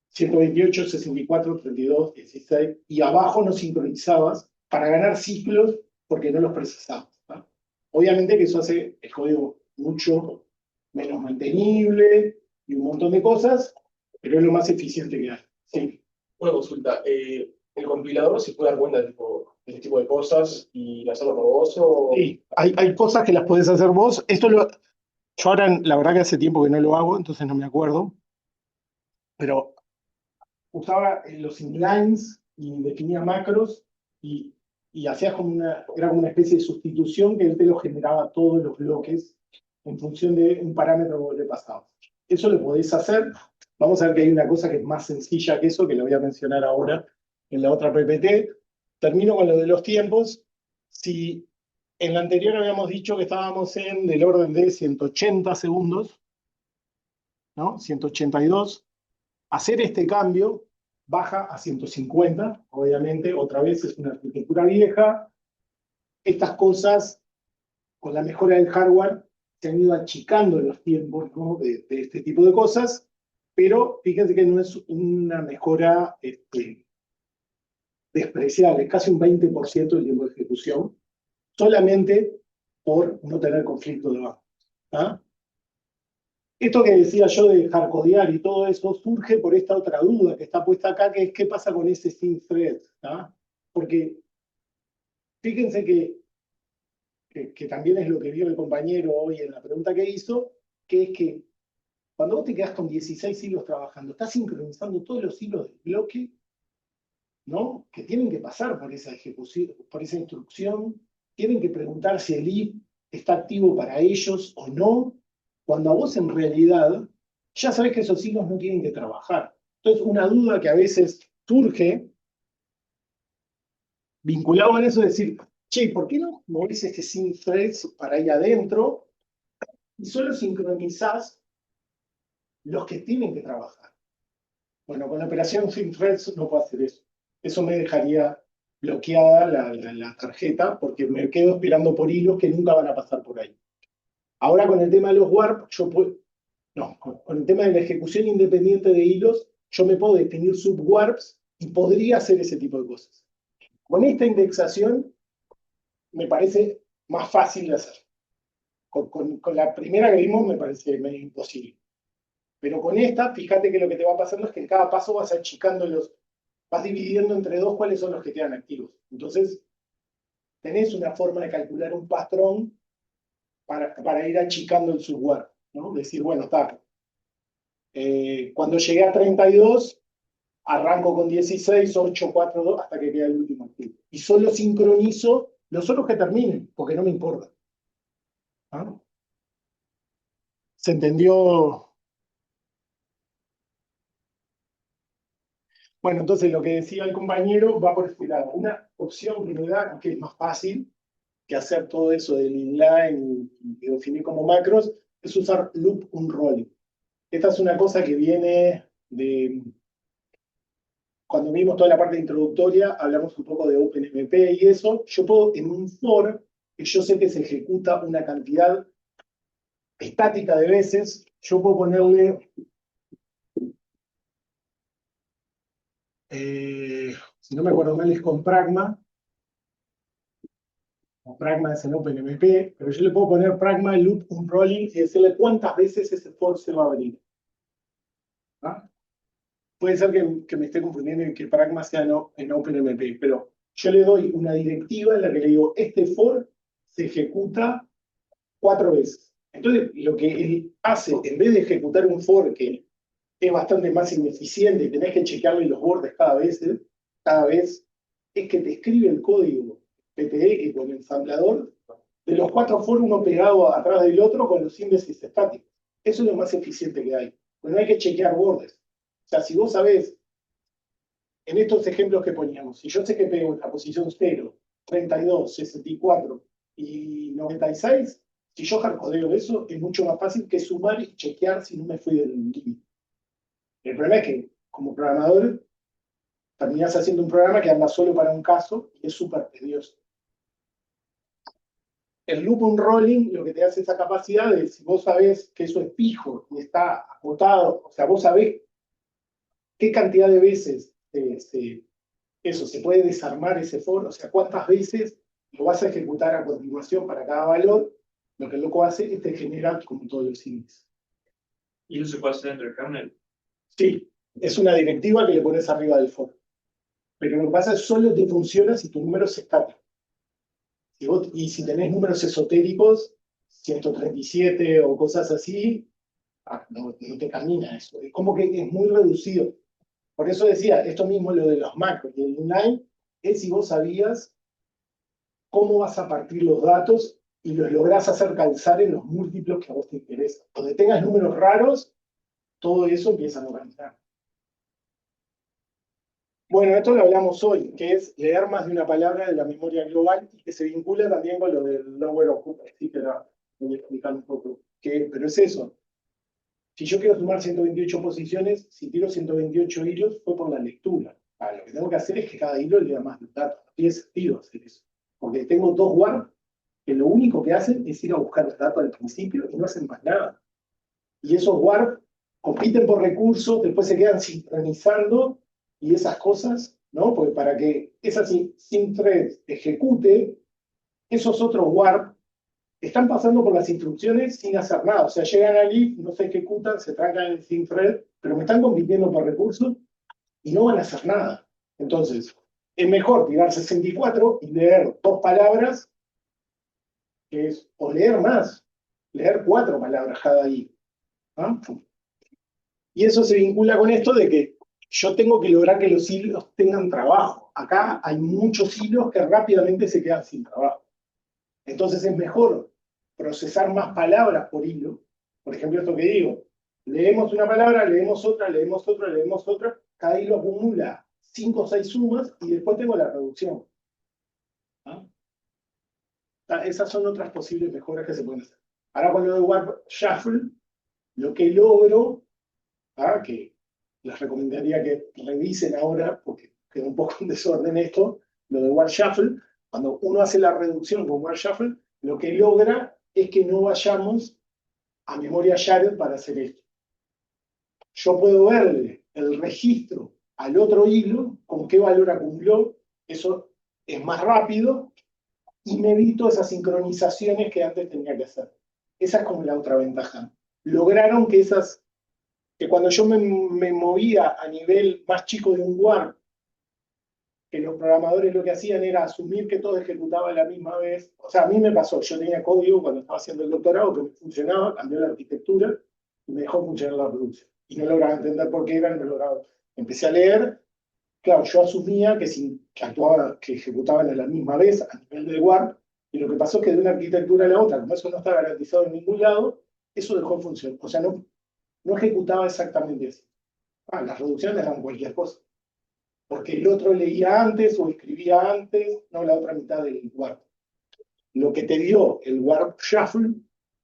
128, 64, 32, 16, y abajo no sincronizabas para ganar ciclos porque no los precisabas, ¿no? Obviamente que eso hace el código mucho menos mantenible y un montón de cosas, pero es lo más eficiente que hay. Sí. Una consulta, ¿el compilador se puede dar cuenta de este tipo de cosas y hacerlo por vos? O... Sí, hay cosas que las podés hacer vos. Yo ahora, la verdad que hace tiempo que no lo hago, entonces no me acuerdo, pero usaba los inlines y definía macros y, hacías era como una especie de sustitución que él te lo generaba todos los bloques en función de un parámetro que le pasabas. Eso lo podéis hacer. Vamos a ver que hay una cosa que es más sencilla que eso, que lo voy a mencionar ahora en la otra PPT. Termino con lo de los tiempos. Si en la anterior habíamos dicho que estábamos del orden de 180 segundos, ¿no? 182. Hacer este cambio baja a 150, obviamente, otra vez es una arquitectura vieja. Estas cosas, con la mejora del hardware, se han ido achicando los tiempos, ¿no? de este tipo de cosas, pero fíjense que no es una mejora despreciable, es casi un 20% del tiempo de ejecución, solamente por no tener conflicto de base. ¿Ah? Esto que decía yo de hardcodear y todo eso surge por esta otra duda que está puesta acá, que es qué pasa con ese sync thread. ¿Ah? Porque fíjense que también es lo que vio el compañero hoy en la pregunta que hizo, que es que cuando vos te quedás con 16 hilos trabajando, estás sincronizando todos los hilos del bloque, ¿no? Que tienen que pasar por esa ejecución, por esa instrucción, tienen que preguntar si el if está activo para ellos o no, cuando a vos en realidad ya sabés que esos hilos no tienen que trabajar. Entonces, una duda que a veces surge vinculado a eso es decir, che, ¿por qué no movés este sync threads para ahí adentro y solo sincronizás los que tienen que trabajar? Bueno, con la operación sync threads no puedo hacer eso. Eso me dejaría bloqueada la tarjeta porque me quedo esperando por hilos que nunca van a pasar por ahí. Ahora con el tema de los warp, yo puedo, no, con el tema de la ejecución independiente de hilos, yo me puedo definir subwarps y podría hacer ese tipo de cosas. Con esta indexación me parece más fácil de hacer. Con la primera que vimos me parece medio imposible. Pero con esta, fíjate que lo que te va pasando es que en cada paso vas achicando vas dividiendo entre dos cuáles son los que quedan activos. Entonces, tenés una forma de calcular un patrón para ir achicando el subwarp, ¿no? Decir, bueno, está. Cuando llegué a 32, arranco con 16, 8, 4, 2, hasta que queda el último activo. Y solo sincronizo los otros que terminen, porque no me importa. ¿Ah? ¿Se entendió? Bueno, entonces lo que decía el compañero va por este lado. Una opción que me da, que es más fácil que hacer todo eso del inline y definir como macros, es usar loop unrolling. Esta es una cosa que viene de... Cuando vimos toda la parte introductoria, hablamos un poco de OpenMP y eso. Yo puedo, en un for, que yo sé que se ejecuta una cantidad estática de veces, yo puedo ponerle... si no me acuerdo mal, es con Pragma. O Pragma es en OpenMP, pero yo le puedo poner Pragma loop unrolling y decirle cuántas veces ese for se va a abrir. ¿Ah? Puede ser que me esté confundiendo y que Pragma sea en OpenMP, pero yo le doy una directiva en la que le digo, este for se ejecuta 4 veces. Entonces, lo que él hace, en vez de ejecutar un for que es bastante más ineficiente, tenés que chequearle los bordes cada vez es que te escribe el código PTX con el ensamblador de los 4 for uno pegado atrás del otro con los índices estáticos. Eso es lo más eficiente que hay. Pues no hay que chequear bordes. O sea, si vos sabés, en estos ejemplos que poníamos, si yo sé que pego en la posición 0, 32, 64 y 96, si yo hardcodeo eso, es mucho más fácil que sumar y chequear si no me fui del límite. El problema es que, como programador, terminás haciendo un programa que anda solo para un caso y es súper tedioso. El loop unrolling lo que te hace esa capacidad de, si vos sabés que eso es fijo y está acotado, o sea, vos sabés qué cantidad de veces eso se puede desarmar ese for, o sea, cuántas veces lo vas a ejecutar a continuación para cada valor, lo que el loco hace es te generar como todos los índices. ¿Y eso se puede hacer dentro del kernel? Sí, es una directiva que le pones arriba del for. Pero lo que pasa es que solo te funciona si tu número es estático. Y si tenés números esotéricos, 137 o cosas así, no te camina eso. Es como que es muy reducido. Por eso decía, esto mismo lo de los macros y el inline, es si vos sabías cómo vas a partir los datos y los lográs hacer calzar en los múltiplos que a vos te interesan. Donde tengas números raros, todo eso empieza a organizar. Bueno, esto lo hablamos hoy, que es leer más de una palabra de la memoria global y que se vincula también con lo del lower occupancy, así que voy a explicar un poco. Pero es eso. Si yo quiero sumar 128 posiciones, si tiro 128 hilos, fue por la lectura. Lo que tengo que hacer es que cada hilo lea más datos. No tiene sentido hacer eso. Porque tengo 2 warp que lo único que hacen es ir a buscar los datos al principio y no hacen más nada. Y esos warp compiten por recursos, después se quedan sincronizando y esas cosas, ¿no? Porque para que esa synthread ejecute, esos otros warp están pasando por las instrucciones sin hacer nada. O sea, llegan al if, no se ejecutan, se trancan en el synthread, pero me están compitiendo por recursos y no van a hacer nada. Entonces, es mejor tirar 64 y leer 2 palabras, que es, o leer más, leer 4 palabras cada I. ¿Ah? Y eso se vincula con esto de que yo tengo que lograr que los hilos tengan trabajo. Acá hay muchos hilos que rápidamente se quedan sin trabajo. Entonces es mejor procesar más palabras por hilo. Por ejemplo, esto que digo, leemos una palabra, leemos otra, leemos otra, leemos otra, cada hilo acumula 5 o 6 sumas y después tengo la reducción. ¿Ah? Esas son otras posibles mejoras que se pueden hacer. Ahora con lo de Warp Shuffle, lo que logro, que les recomendaría que revisen ahora, porque queda un poco en desorden esto, lo de Warp Shuffle, cuando uno hace la reducción con Warp Shuffle, lo que logra es que no vayamos a memoria shared para hacer esto. Yo puedo verle el registro al otro hilo, con qué valor acumuló, eso es más rápido, y me evito esas sincronizaciones que antes tenía que hacer. Esa es como la otra ventaja. Lograron que cuando yo me movía a nivel más chico de un warp, que los programadores lo que hacían era asumir que todo ejecutaba a la misma vez. O sea, a mí me pasó, yo tenía código cuando estaba haciendo el doctorado que me funcionaba, cambió la arquitectura y me dejó funcionar la producción. Y no lograba entender por qué era, no lograba. Empecé a leer, claro, yo asumía que ejecutaban a la misma vez a nivel del warp, y lo que pasó es que de una arquitectura a la otra, como eso no está garantizado en ningún lado, eso dejó de funcionar. O sea, no ejecutaba exactamente así. Las reducciones eran cualquier cosa. Porque el otro leía antes o escribía antes, no la otra mitad del warp. Lo que te dio el warp shuffle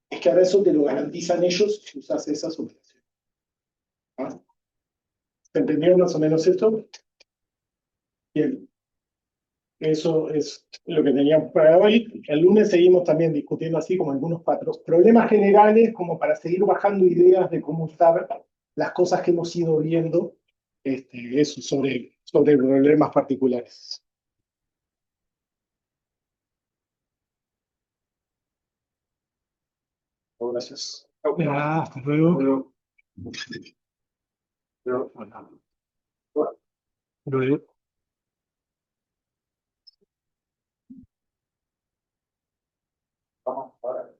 es que ahora eso te lo garantizan ellos si usas esas operaciones. ¿Ah? ¿Se entendió más o menos esto? Bien. Eso es lo que teníamos para hoy. El lunes seguimos también discutiendo así como algunos problemas generales, como para seguir bajando ideas de cómo usar las cosas que hemos ido viendo, eso sobre problemas particulares. Gracias. Hasta luego. Luego. Vamos, ahora.